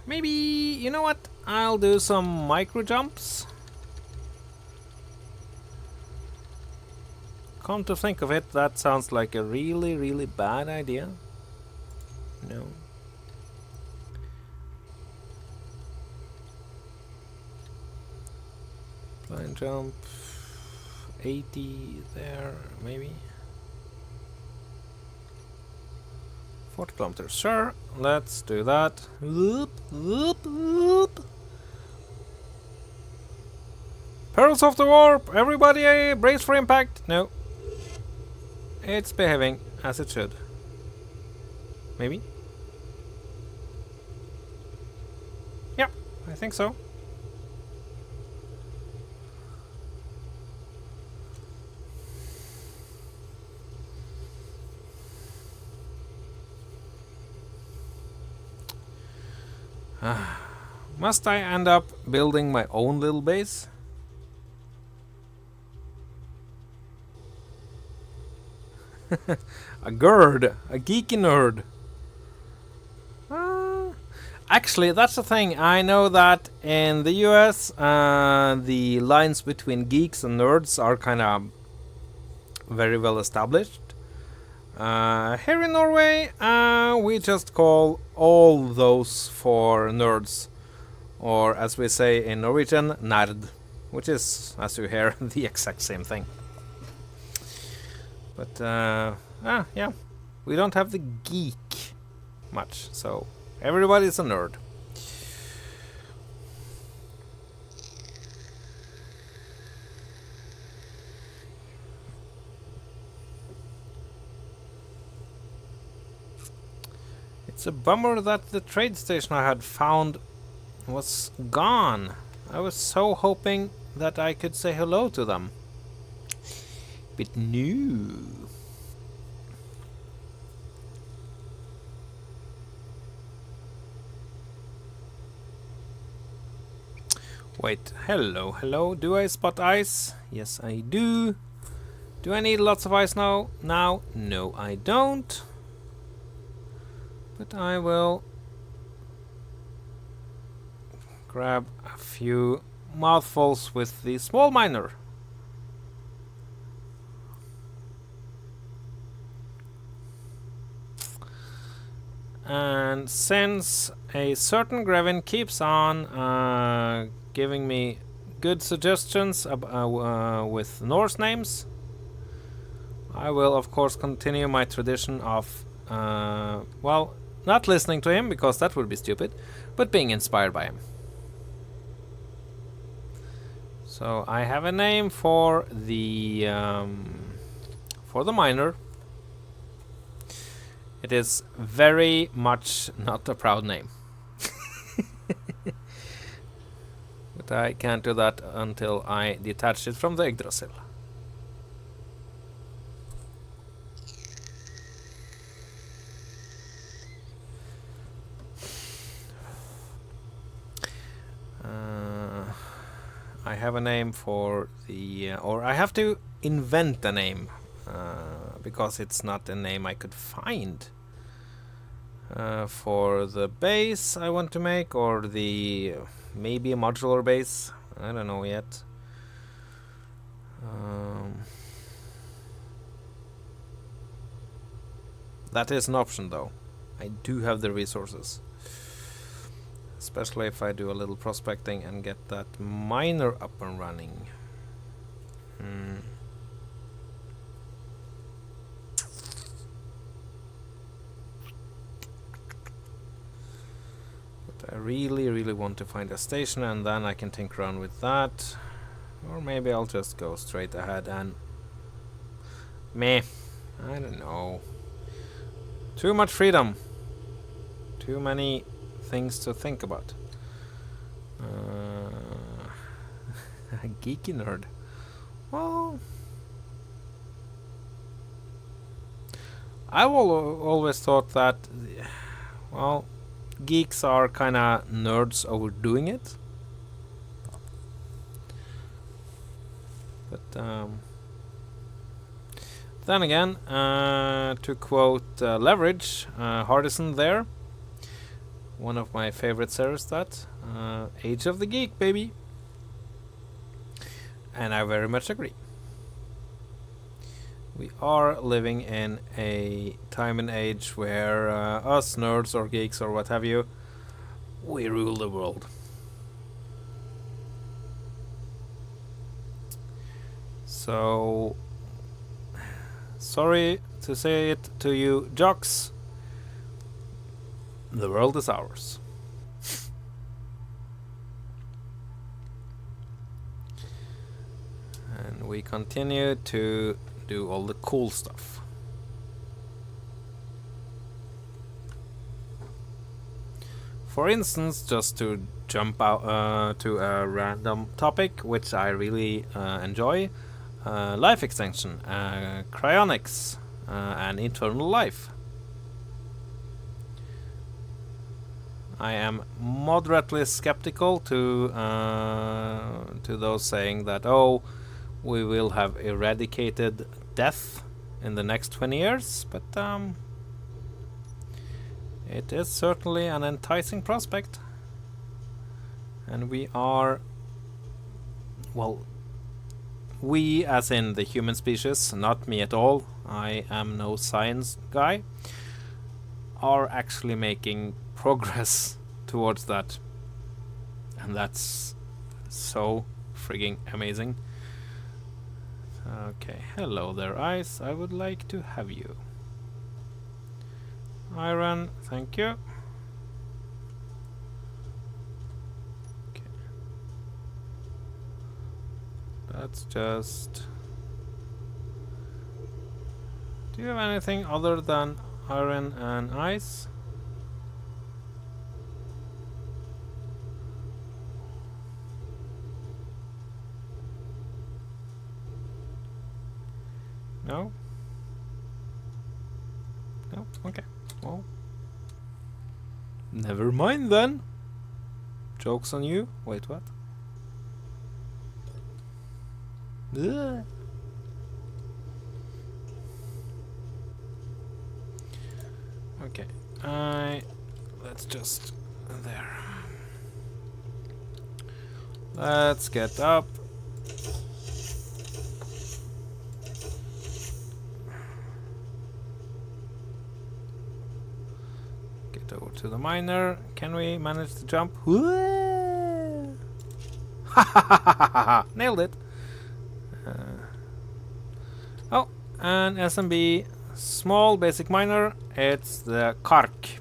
Maybe, you know what? I'll do some micro jumps. Come to think of it, that sounds like a really, really bad idea. No. Fine jump. 80 there, maybe. 40 kilometers. Sure, let's do that. Whoop, whoop, whoop. Perils of the warp! Everybody brace for impact! No. It's behaving as it should. Maybe? Yeah, I think so. Must I end up building my own little base? A GERD, a geeky nerd. Actually, that's the thing. I know that in the US, the lines between geeks and nerds are kind of very well established. Here in Norway, we just call all those for nerds, or as we say in Norwegian, nerd, which is, as you hear, the exact same thing. But yeah, we don't have the geek much, so everybody's a nerd. It's a bummer that the trade station I had found was gone. I was so hoping that I could say hello to them. But no. Wait, hello. Do I spot ice? Yes, I do. Do I need lots of ice now? No, I don't. But I will grab a few mouthfuls with the small miner. And since a certain Grevin keeps on giving me good suggestions with Norse names, I will of course continue my tradition of, well, not listening to him because that would be stupid, but being inspired by him. So I have a name for the miner. It is very much not a proud name. But I can't do that until I detach it from the Yggdrasil. I have a name for the... or I have to invent a name. Because it's not a name I could find. For the base I want to make, or the maybe a modular base, I don't know yet. That is an option though. I do have the resources, especially if I do a little prospecting and get that miner up and running. I really want to find a station, and then I can tinker around with that. Or maybe I'll just go straight ahead and... meh. I don't know. Too much freedom. Too many things to think about. A geeky nerd. Well... I've always thought that... well... geeks are kinda nerds overdoing it. But then again, to quote Leverage, Hardison there, one of my favorite series, that Age of the Geek, baby. And I very much agree. We are living in a time and age where us nerds or geeks or what have you, we rule the world. So, sorry to say it to you, jocks. The world is ours. And we continue to do all the cool stuff. For instance, just to jump out to a random topic, which I really enjoy, life extension, cryonics, and eternal life. I am moderately skeptical to those saying that, oh, we will have eradicated death in the next 20 years, but it is certainly an enticing prospect. And we are, well, we as in the human species, not me at all, I am no science guy, are actually making progress towards that. And that's so frigging amazing. Okay, hello there, Ice. I would like to have you. Iron, thank you. Okay. That's just... Do you have anything other than iron and ice? No? No? Okay. Well, never mind then. Joke's on you. Wait, what? Ugh. Okay. Let's just... There. Let's get up. Over to the miner. Can we manage to jump? Nailed it. Oh, and SMB, small basic miner. It's the Kark.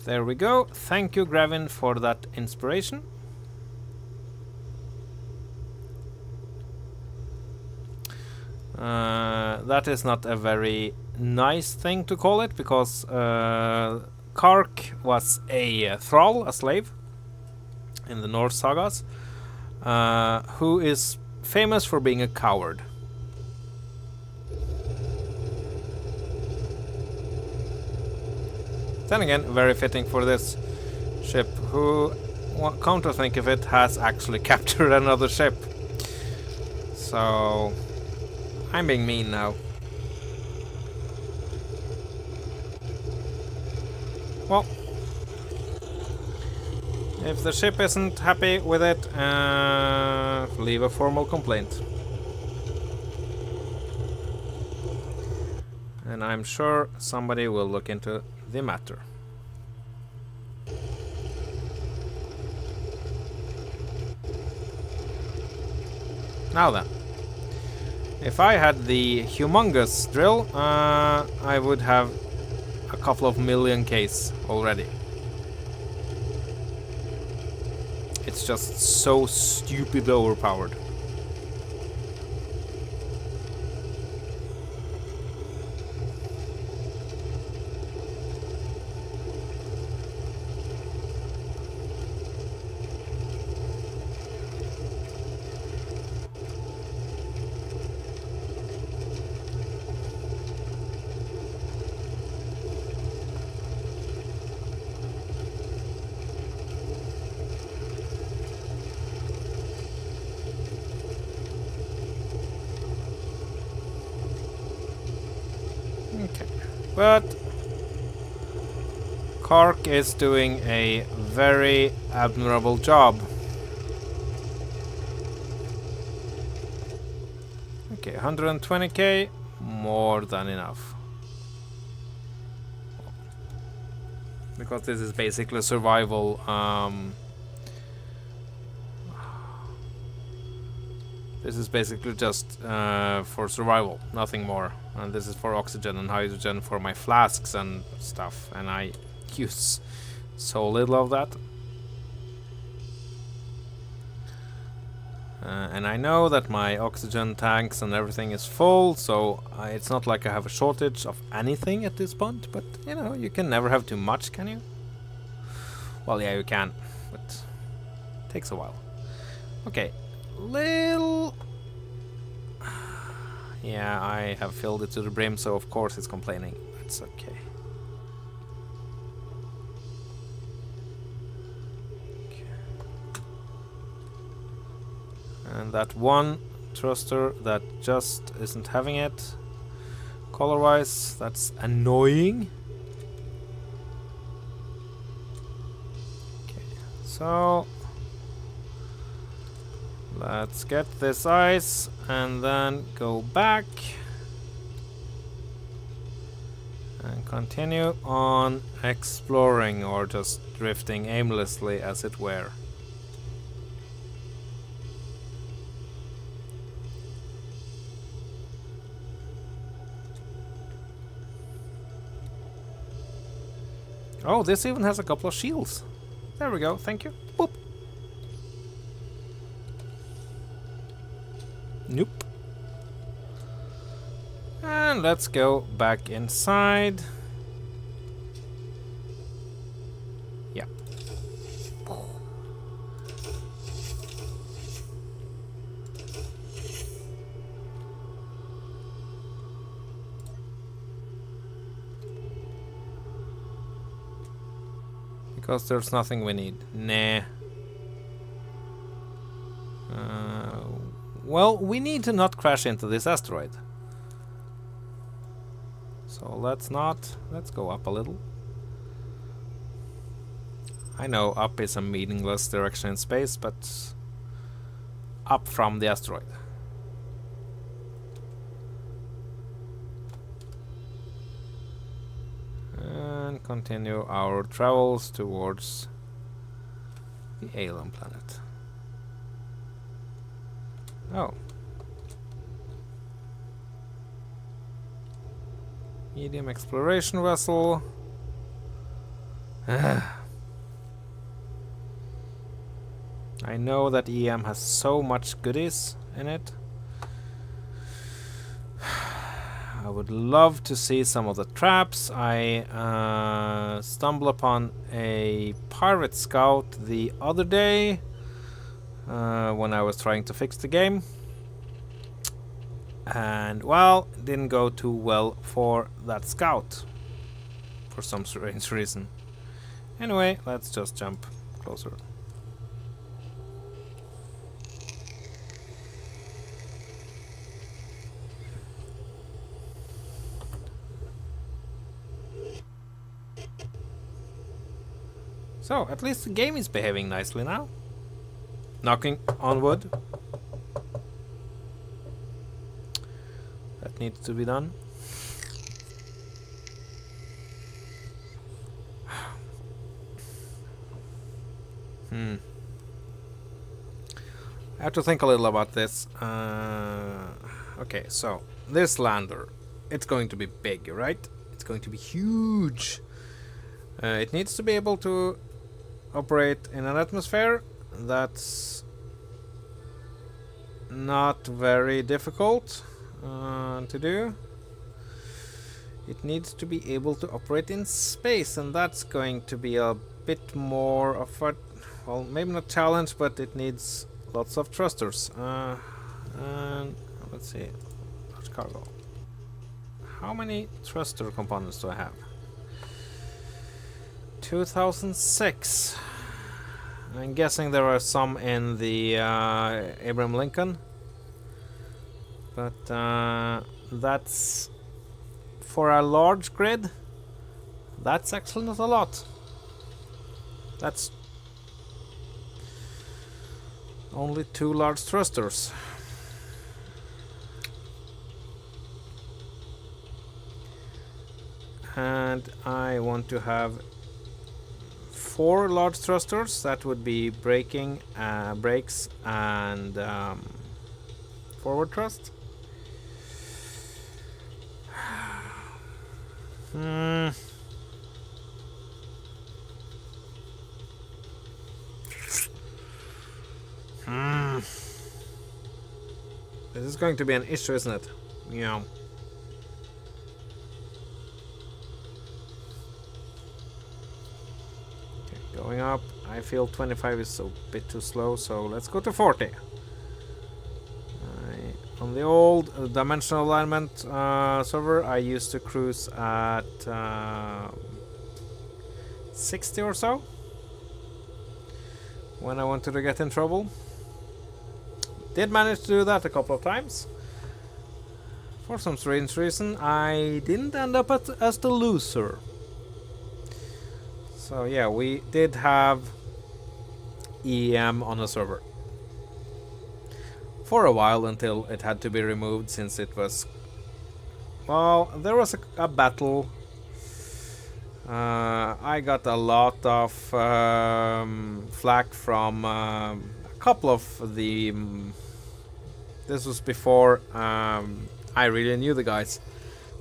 There we go. Thank you, Gravin, for that inspiration. That is not a very nice thing to call it, because Kark was a thrall, a slave, in the Norse sagas, who is famous for being a coward. Then again, very fitting for this ship, who, come to think of it, has actually captured another ship. So, I'm being mean now. Well, if the ship isn't happy with it, leave a formal complaint. And I'm sure somebody will look into the matter. Now then, if I had the humongous drill, I would have a couple of million Ks already. It's just so stupid overpowered. But Kark is doing a very admirable job. Okay, 120k, more than enough. Because this is basically survival. This is basically just for survival, nothing more. And this is for oxygen and hydrogen for my flasks and stuff. And I use so little of that. And I know that my oxygen tanks and everything is full, so it's not like I have a shortage of anything at this point. But, you know, you can never have too much, can you? Well, yeah, you can, but it takes a while. Okay, little... Yeah, I have filled it to the brim, so of course it's complaining. That's okay. And that one thruster that just isn't having it. Color-wise, that's annoying. Okay, so let's get this ice and then go back and continue on exploring, or just drifting aimlessly as it were. Oh, this even has a couple of shields. There we go, thank you. Boop. Nope. And let's go back inside. Yeah. Because there's nothing we need. Nah. Well, we need to not crash into this asteroid. So let's go up a little. I know up is a meaningless direction in space, but up from the asteroid. And continue our travels towards the alien planet. Oh. Medium exploration vessel. I know that EM has so much goodies in it. I would love to see some of the traps. I stumbled upon a pirate scout the other day when I was trying to fix the game. And, well, it didn't go too well for that scout. For some strange reason. Anyway, let's just jump closer. So, at least the game is behaving nicely now. Knocking on wood. That needs to be done. I have to think a little about this. Okay, so this lander, it's going to be big, right? It's going to be huge. It needs to be able to operate in an atmosphere. That's not very difficult to do. It needs to be able to operate in space, and that's going to be a bit more of a, well, maybe not challenge, but it needs lots of thrusters. And let's see, large cargo. How many thruster components do I have? 2006. I'm guessing there are some in the Abraham Lincoln, but that's for a large grid. That's actually not a lot. That's only 2 large thrusters. And I want to have 4 large thrusters. That would be braking, brakes, and forward thrust. This is going to be an issue, isn't it? Yeah. Okay, going up. I feel 25 is a bit too slow, so let's go to 40. On the old dimensional alignment server, I used to cruise at 60 or so when I wanted to get in trouble. Did manage to do that a couple of times. For some strange reason, I didn't end up as the loser. So yeah, we did have EM on the server for a while until it had to be removed, since it was, well, there was a battle. I got a lot of flack from a couple of the this was before I really knew the guys.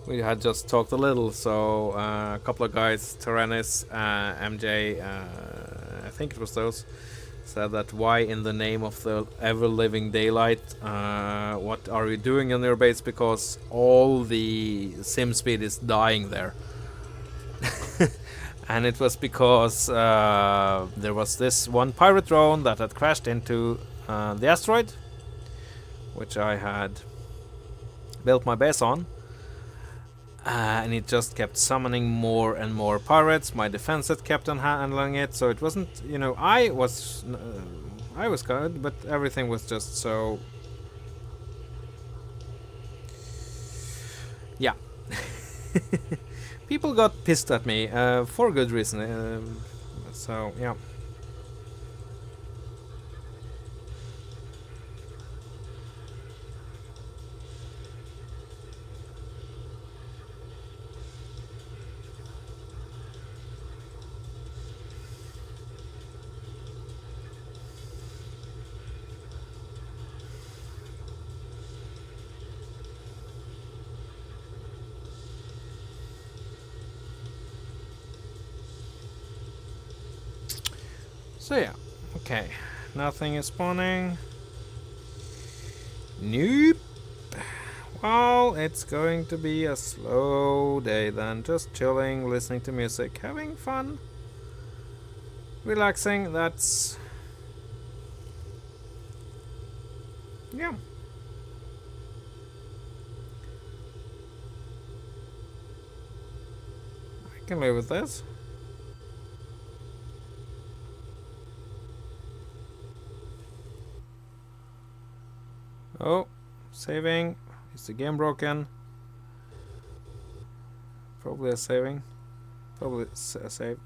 We had just talked a little, so a couple of guys, Tyrannis, MJ, I think it was those, said that why in the name of the ever-living daylight, what are you doing on your base, because all the sim speed is dying there. And it was because there was this one pirate drone that had crashed into the asteroid, which I had built my base on, and it just kept summoning more and more pirates. My defense set kept on handling it, so it wasn't, you know, I was good, but everything was just so, yeah. People got pissed at me for good reason, so yeah. So yeah, okay, nothing is spawning. Nope. Well, it's going to be a slow day then, just chilling, listening to music, having fun, relaxing. That's, yeah. I can live with this. Oh, saving. Is the game broken? Probably a saving. Probably a save.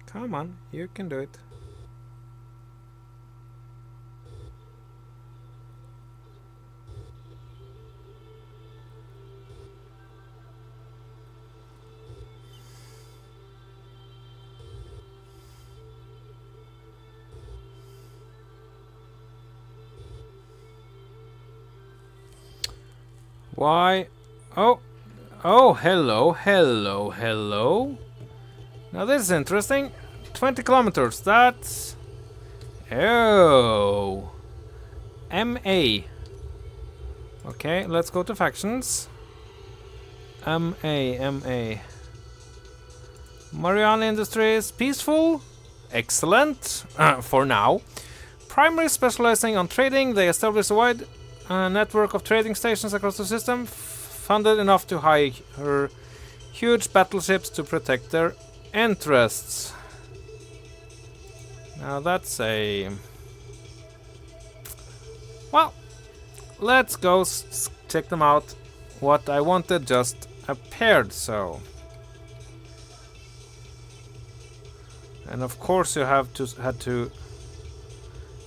Come on, you can do it. Why? Oh, hello. Now this is interesting. 20 kilometers, that's... Oh. MA. Okay, let's go to factions. MA. Mariana Industries, peaceful. Excellent. For now. Primary specializing on trading, they established a wide network of trading stations across the system, funded enough to hire huge battleships to protect their interests. Now that's a... Well, let's go check them out. What I wanted just appeared, so... And of course you had to...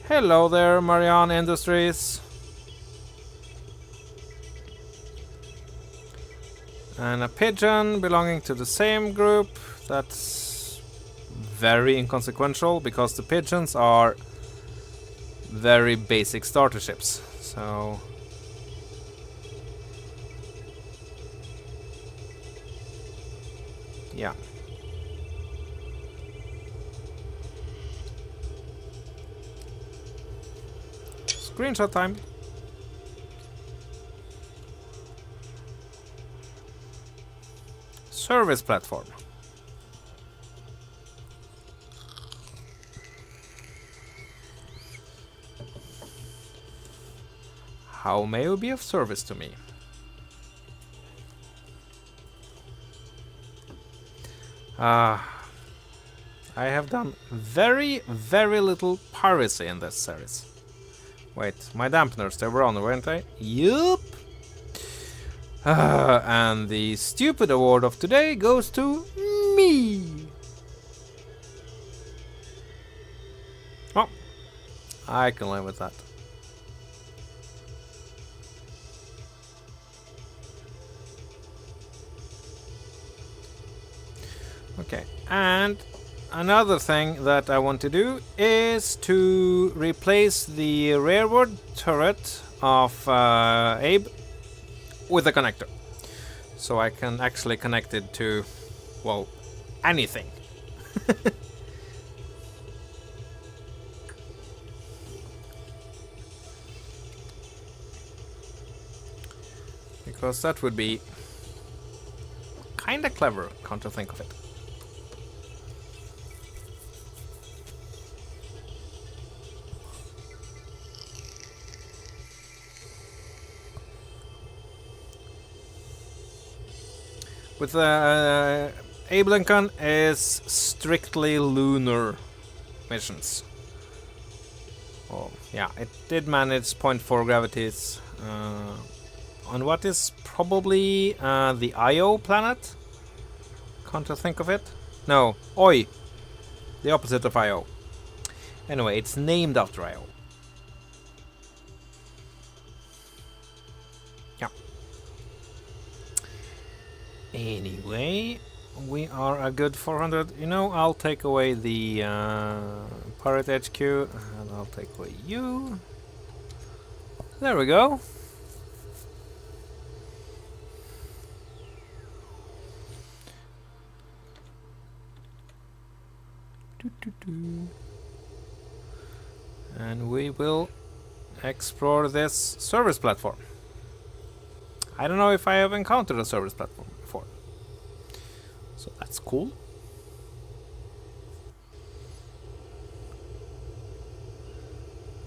Hello there, Marianne Industries. And a pigeon belonging to the same group. That's very inconsequential because the pigeons are very basic starter ships. So yeah. Screenshot time. Service platform. How may you be of service to me? I have done very, very little piracy in this series. Wait, my dampeners, they were on, weren't they? Yup! And the stupid award of today goes to me! Oh, I can live with that. Okay, and another thing that I want to do is to replace the rearward turret of Abe with a connector. So I can actually connect it to, well, anything. Because that would be kinda clever, come to think of it. With Abe Lincoln is strictly lunar missions. Oh, yeah, it did manage 0.4 gravities on what is probably the Io planet. Can't I think of it? No, Oi, the opposite of Io. Anyway, it's named after Io. Anyway, we are a good 400. You know, I'll take away the Pirate HQ and I'll take away you. There we go. And we will explore this service platform. I don't know if I have encountered a service platform before. So that's cool.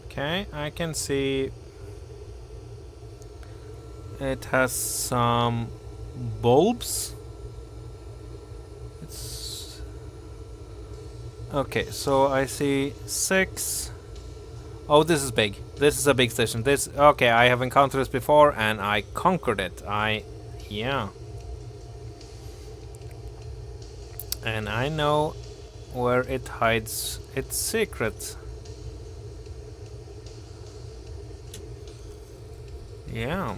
Okay, I can see it has some bulbs. It's okay, so I see 6. Oh, this is big. This is a big station. This, okay, I have encountered this before and I conquered it. Yeah. And I know where it hides its secret. Yeah.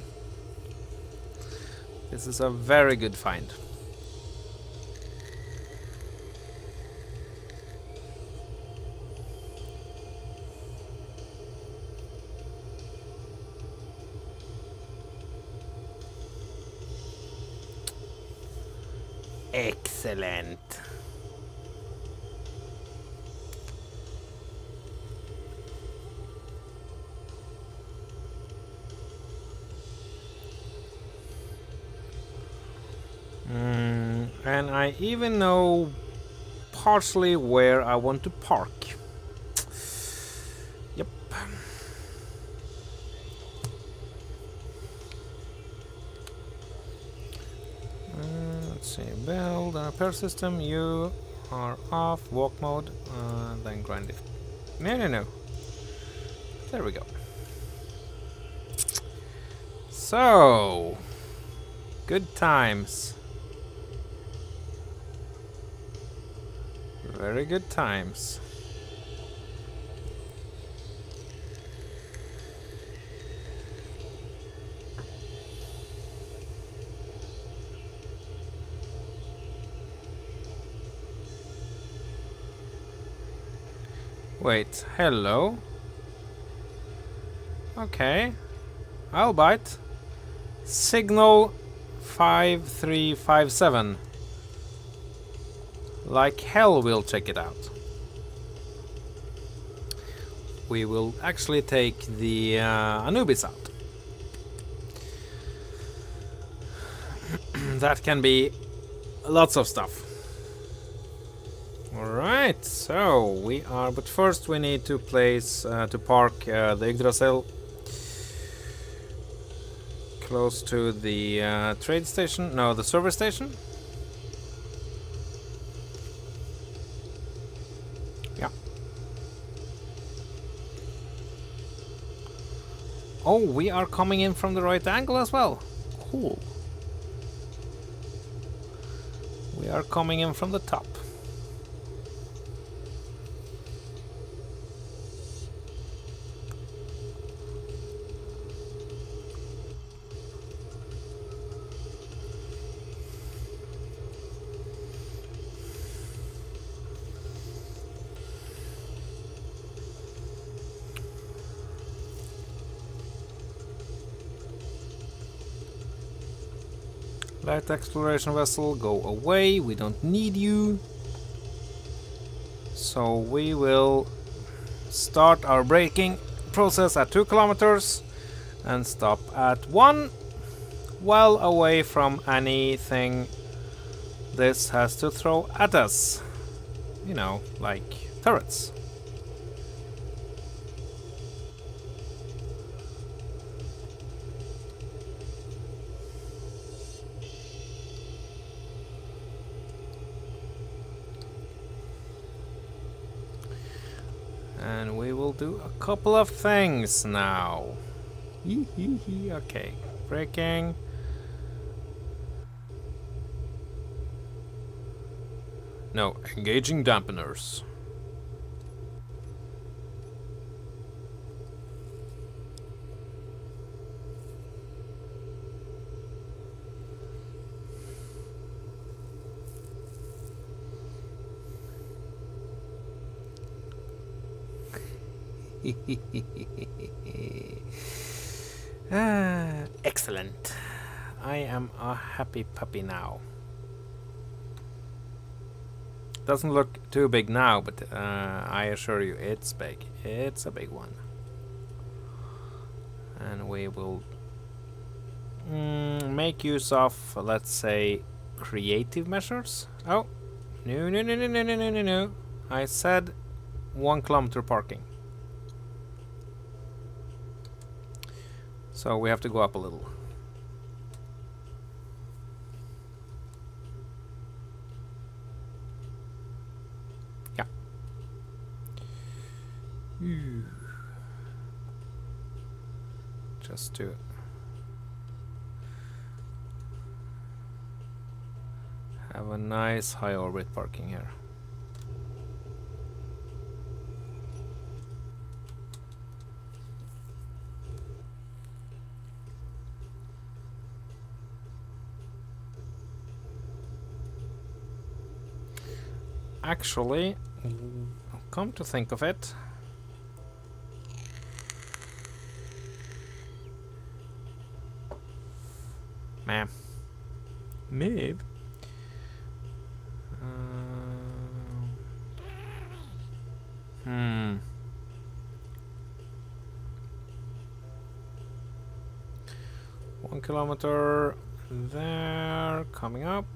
This is a very good find. Excellent. And I even know partially where I want to park. Yep. Let's see, build a repair system. You are off, walk mode, then grind it. No. There we go. So, good times. Very good times. Wait, hello? Okay, I'll bite. Signal 5357. Like hell we'll check it out. We will actually take the Anubis out. That can be lots of stuff. Alright, so we are, but first we need to place, to park the Yggdrasil close to the trade station, no, the server station. Yeah. Oh, we are coming in from the right angle as well. Cool. We are coming in from the top. Light exploration vessel, go away, we don't need you. So we will start our braking process at 2 kilometers and stop at 1, well away from anything this has to throw at us. You know, like turrets. And we will do a couple of things now. Okay, braking. No, engaging dampeners. Excellent. I am a happy puppy now. Doesn't look too big now, but I assure you it's big. It's a big one. And we will make use of, let's say, creative measures. Oh, no. I said 1 kilometer parking. So we have to go up a little. Yeah. Just to have a nice high orbit parking here. Actually, come to think of it, maybe. One kilometer there, coming up.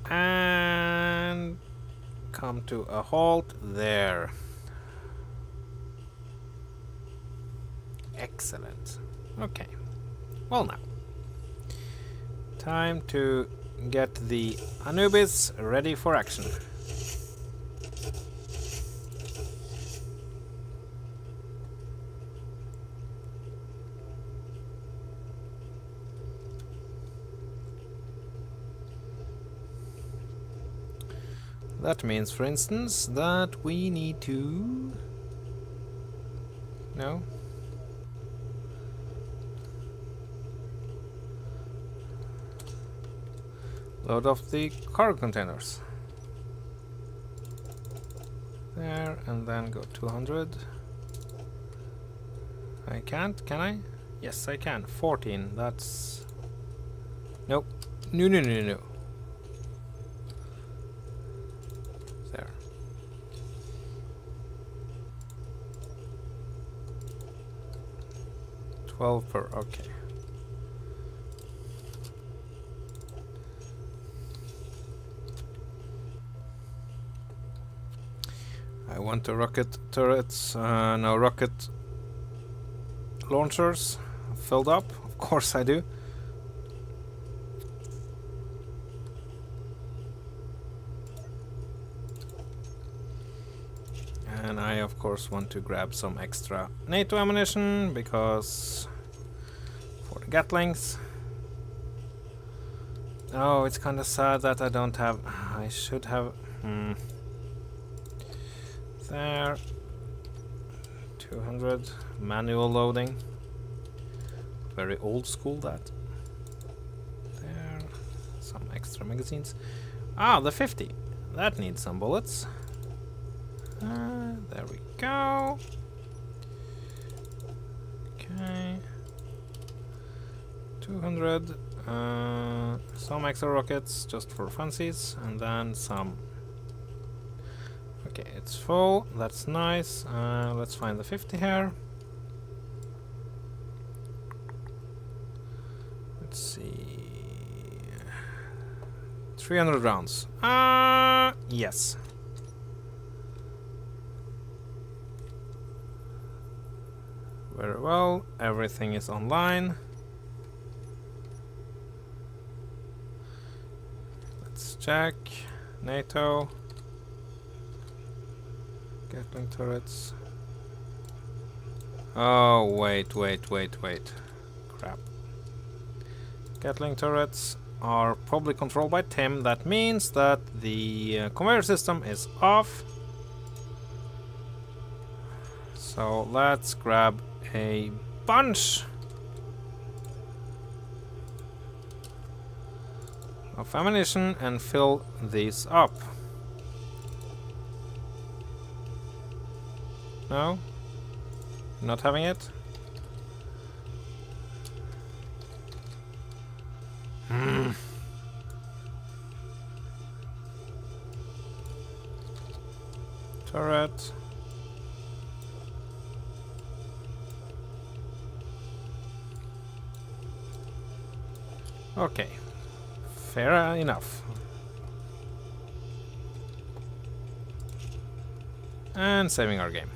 And come to a halt there. Excellent. Okay. Well now. Time to get the Anubis ready for action. That means, for instance, that we need to No? Load off the cargo containers. There, and then go 200. I can't, can I? Yes, I can. 14, that's... Nope. No, no, no, no. There. $12 per, okay. I want the rocket turrets, no, rocket launchers filled up. Of course I do. And I of course want to grab some extra NATO ammunition because for the Gatlings. Oh, it's kind of sad that I don't have. I should have. There. 200 manual loading. Very old school that. There. Some extra magazines. Ah, the 50. That needs some bullets. There we go. Okay. 200. Some extra rockets just for funsies, and then some. Okay, it's full. That's nice. Let's find the 50 here. Let's see. 300 rounds. Yes. Very well. Everything is online. Let's check. NATO. Gatling turrets. Oh, wait. Crap. Gatling turrets are probably controlled by Tim. That means that the conveyor system is off. So let's grab a bunch of ammunition and fill these up. No? Not having it? Turret. Okay. Fair enough. And saving our game.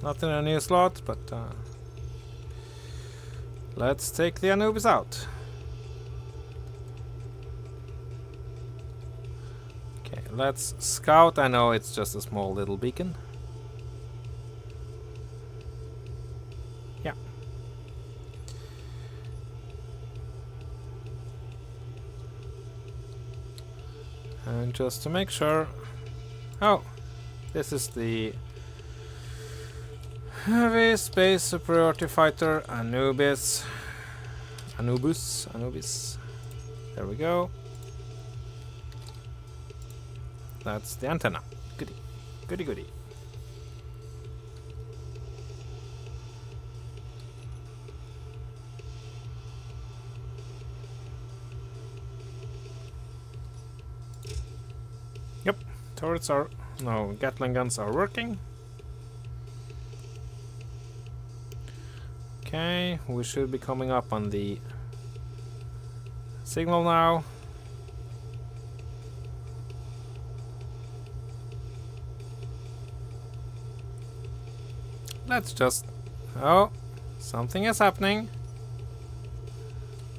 Not in a new slot, but let's take the Anubis out. Okay, let's scout. I know it's just a small little beacon. Yeah. And just to make sure. Oh, this is the Heavy Space Superiority Fighter Anubis. There we go. That's the antenna. Goody. Yep, turrets are... no, Gatling guns are working. Okay, we should be coming up on the signal now. Let's just... oh, something is happening.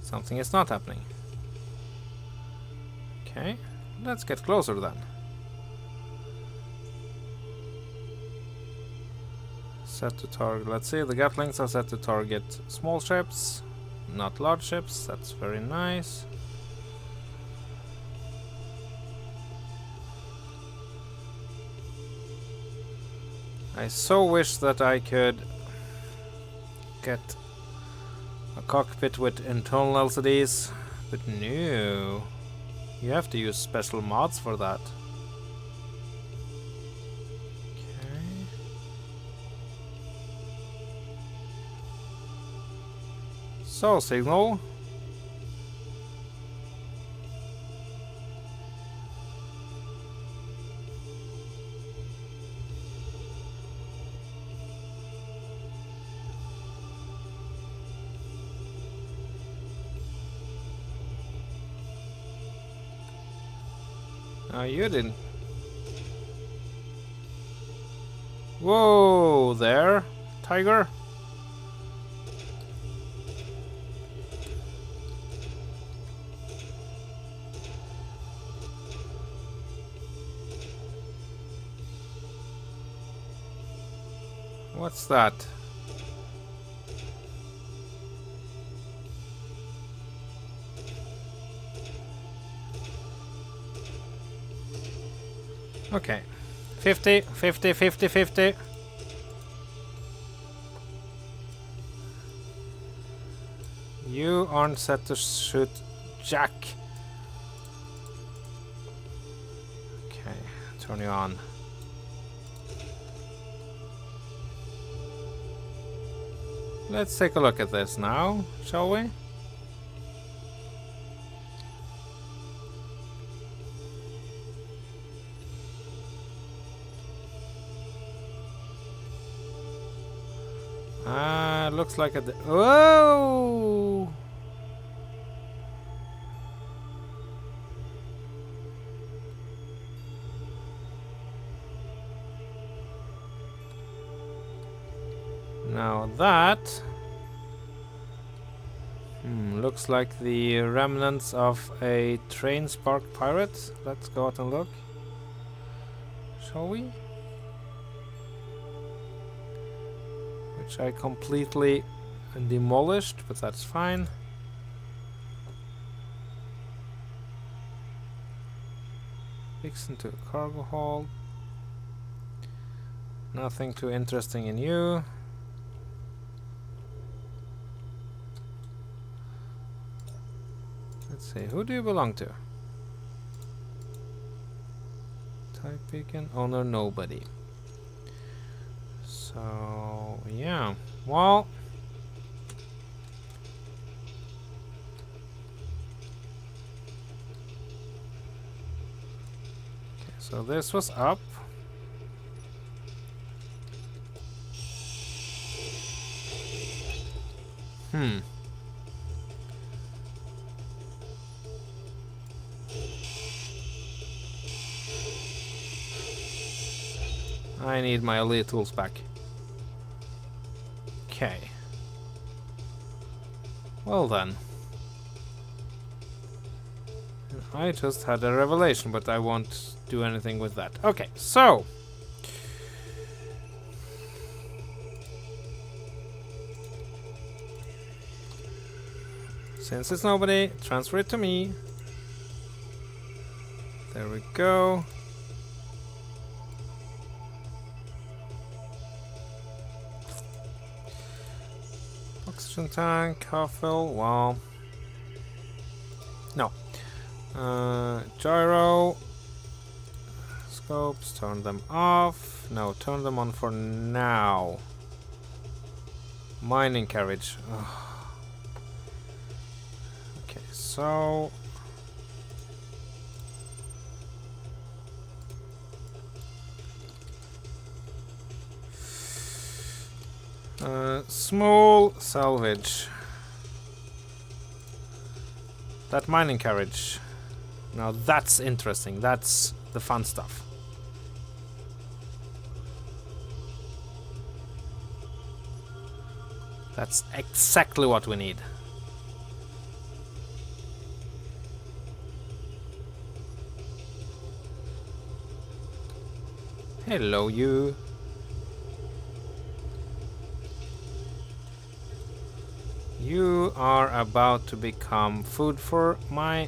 Something is not happening. Okay, let's get closer then. Set to target. Let's see, the Gatlings are set to target small ships, not large ships. That's very nice. I so wish that I could get a cockpit with internal LCDs, but no, you have to use special mods for that. Okay. So, signal. You didn't. Whoa, there, tiger. What's that? Okay. 50, 50, 50, 50. You aren't set to shoot Jack. Okay, turn you on. Let's take a look at this now, shall we? Looks like a... Whoa! Now that... looks like the remnants of a train spark pirate. Let's go out and look. Shall we? Which I completely demolished, but that's fine. Fix into a cargo hold. Nothing too interesting in you. Let's see, who do you belong to? Type beacon, owner nobody. So, yeah, well, okay, so this was up. I need my elite tools back. Okay. Well then. I just had a revelation, but I won't do anything with that. Okay, so. Since it's nobody, transfer it to me. There we go. Oxygen tank, half fill, well. No. Gyro. Scopes, turn them off. No, turn them on for now. Mining carriage. Ugh. Okay, so... small salvage. That mining carriage. Now that's interesting. That's the fun stuff. That's exactly what we need. Hello, you. You are about to become food for my...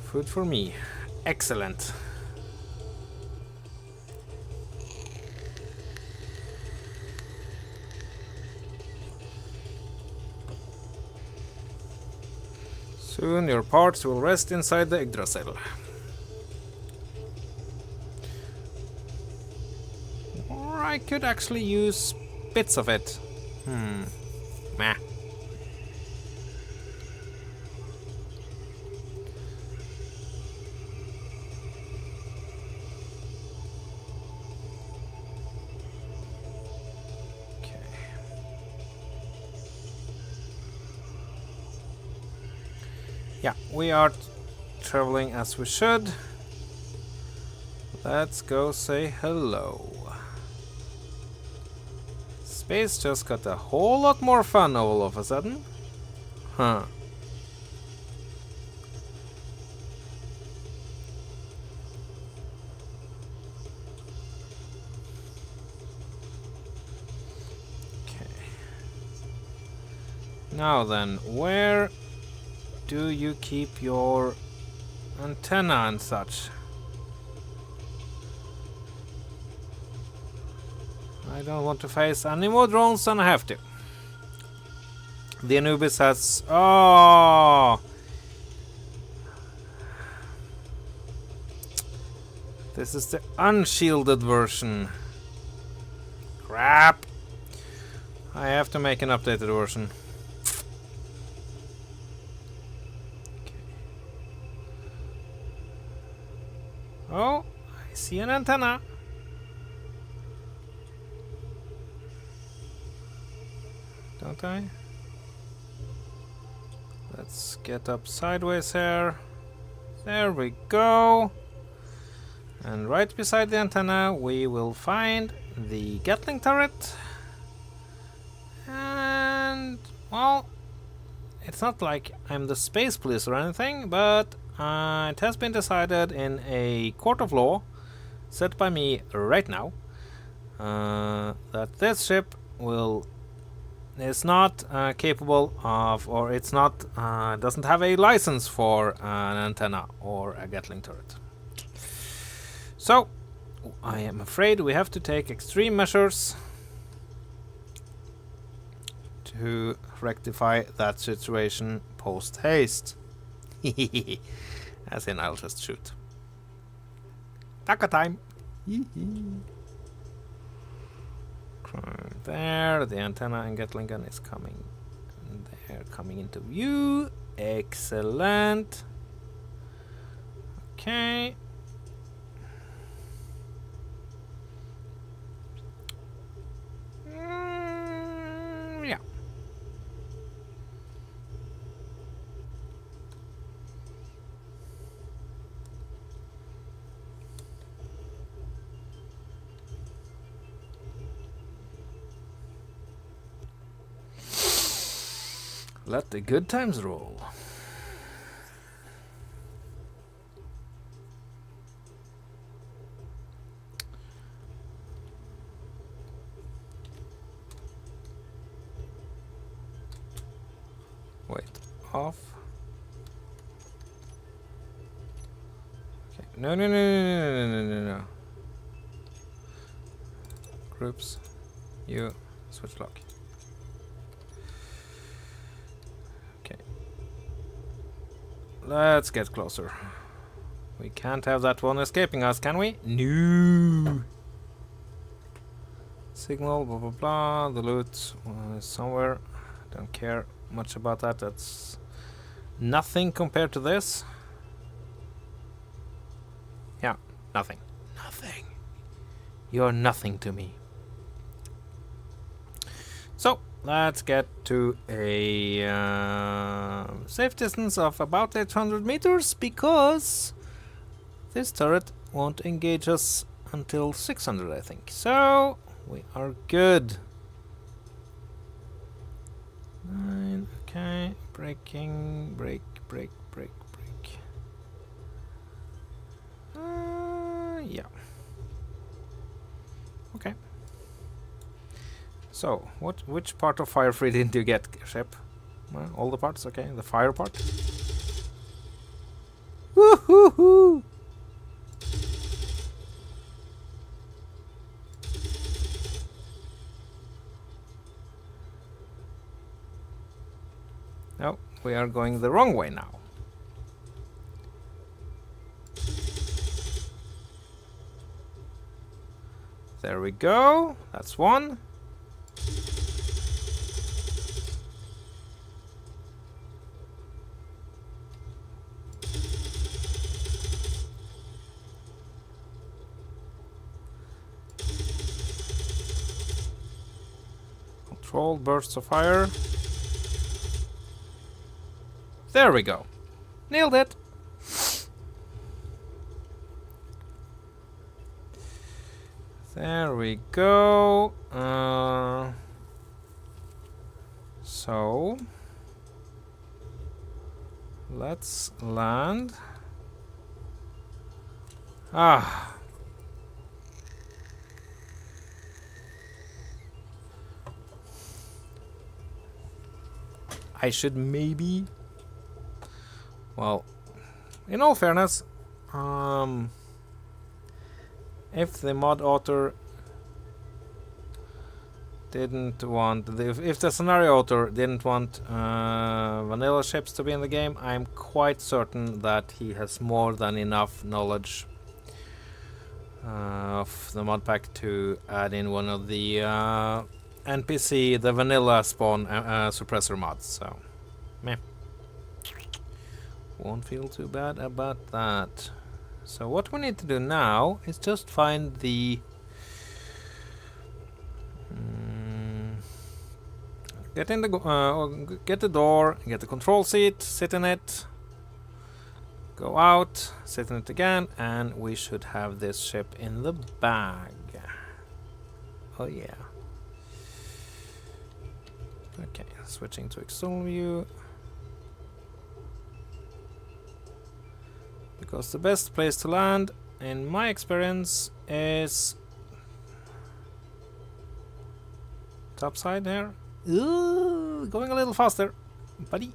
food for me. Excellent. Soon your parts will rest inside the Yggdrasil. Or I could actually use bits of it. Meh. Yeah, we are traveling as we should. Let's go say hello. Space just got a whole lot more fun all of a sudden. Huh. Okay. Now then, where do you keep your antenna and such? I don't want to face any more drones than I have to. The Anubis has... Oh! This is the unshielded version. Crap! I have to make an updated version. Oh, I see an antenna. Don't I? Let's get up sideways here. There we go. And right beside the antenna we will find the Gatling turret. And, well, it's not like I'm the space police or anything, but it has been decided in a court of law set by me right now that this ship is not capable of, or it's not doesn't have a license for an antenna or a Gatling turret. So I am afraid we have to take extreme measures to rectify that situation post haste. As in, I'll just shoot. Taka time! There, the antenna and Gatling gun is coming. They're coming into view. Excellent. Okay. Yeah. Let the good times roll. Wait, off. Okay. No. Groups. You switch lock. Let's get closer. We can't have that one escaping us, can we? No. Signal, blah blah blah. The loot is somewhere. Don't care much about that. That's nothing compared to this. Yeah, nothing. Nothing. You're nothing to me. So let's get to a safe distance of about 800 meters, because this turret won't engage us until 600, I think. So we are good. 9, okay. Braking, brake. Yeah. Okay. So, which part of Fire Free did you get, ship? Well, all the parts, okay. The fire part. Woohoo! No, we are going the wrong way now. There we go. That's one. Controlled bursts of fire. There we go. Nailed it. There we go. So let's land. Ah. I should maybe... Well, in all fairness, if the mod author didn't want... If the scenario author didn't want vanilla ships to be in the game, I'm quite certain that he has more than enough knowledge of the mod pack to add in one of the NPC, the vanilla spawn suppressor mods, so meh. Won't feel too bad about that. So what we need to do now is just find the get in the get the door, get the control seat, sit in it, go out, sit in it again, and we should have this ship in the bag. Oh yeah. Okay, switching to external view. Because the best place to land, in my experience, is topside here. Ooh, going a little faster, buddy.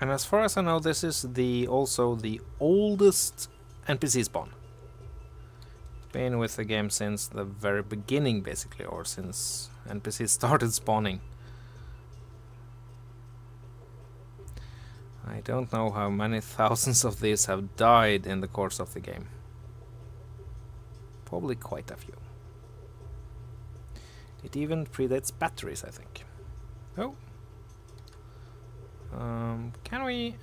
And as far as I know, this is also the oldest NPC spawn. Been with the game since the very beginning, basically, or since NPCs started spawning. I don't know how many thousands of these have died in the course of the game. Probably quite a few. It even predates batteries, I think. Oh. Can we...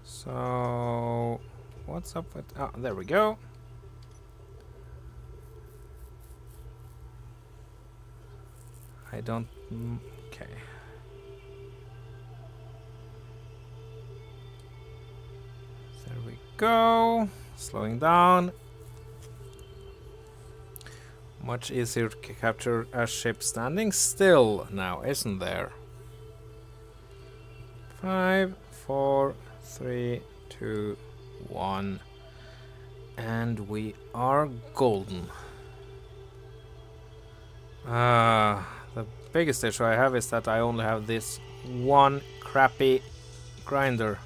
So... What's up with... Oh, there we go. I don't... Okay. There we go. Slowing down. Much easier to capture a ship standing still now, isn't there? 5, 4, 3, 2, 1. And we are golden. The biggest issue I have is that I only have this one crappy grinder.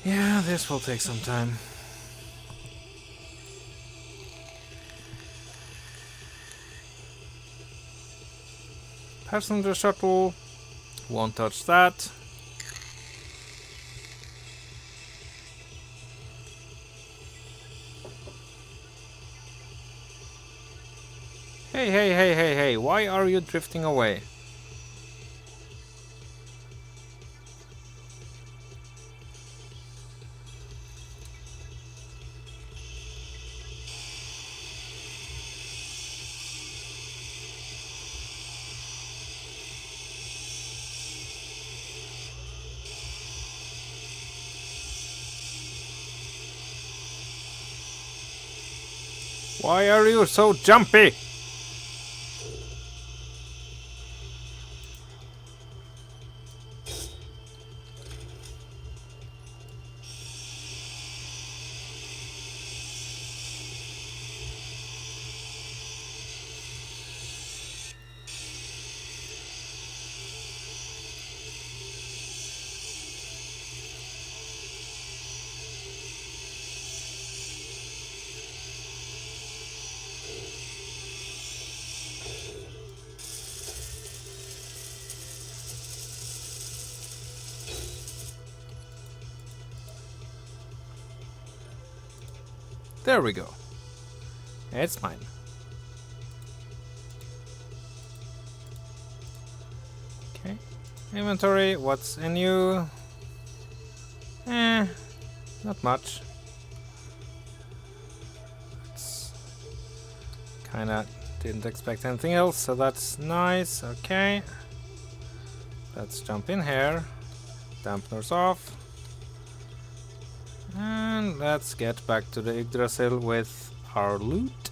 Yeah, this will take some time. Passenger shuttle, won't touch that. Hey, why are you drifting away? Why are you so jumpy? There we go. It's mine. Okay. Inventory, what's in you? Not much. It's kinda didn't expect anything else, so that's nice. Okay. Let's jump in here. Dampeners off. And let's get back to the Yggdrasil with our loot.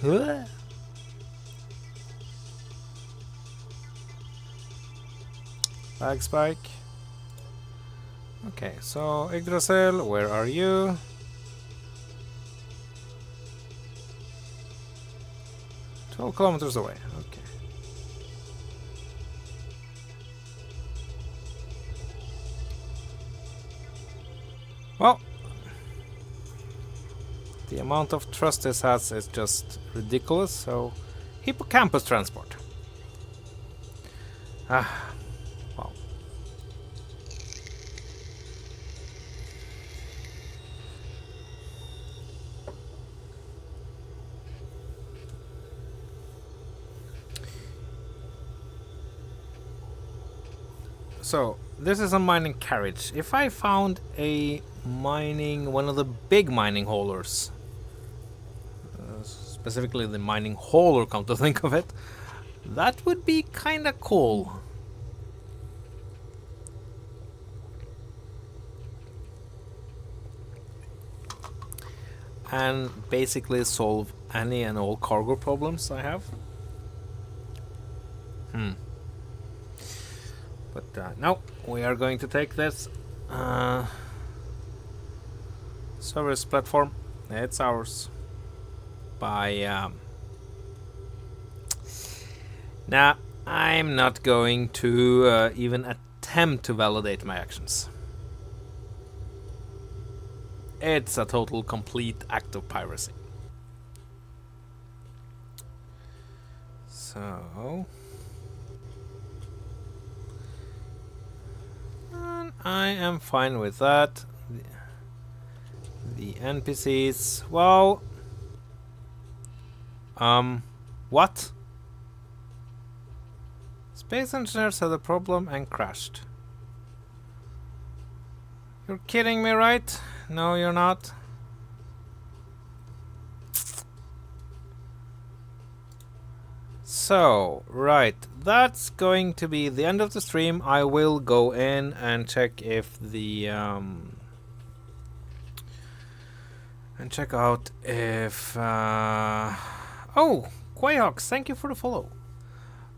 Huh? Bag spike. Okay, so Yggdrasil, where are you? "12 kilometers away." Okay. Well, the amount of trust this has is just ridiculous, so hippocampus transport. Well. So, this is a mining carriage. If I found one of the big mining haulers, specifically the mining hauler, come to think of it, that would be kinda cool. And basically solve any and all cargo problems I have. But no, we are going to take this service platform. It's ours. Now, I'm not going to even attempt to validate my actions. It's a total, complete act of piracy. So... I am fine with that. The NPCs... Well... What? Space engineers had a problem and crashed. You're kidding me, right? No, you're not. So, right, that's going to be the end of the stream. I will go in and check if the and check out if oh, Quayhawks, thank you for the follow.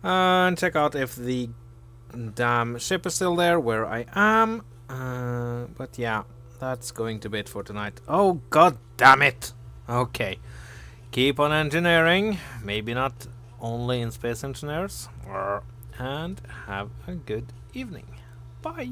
And check out if the damn ship is still there where I am. But yeah, that's going to be it for tonight. Oh, god damn it. Okay, keep on engineering. Maybe not only in space engineers, and have a good evening. Bye.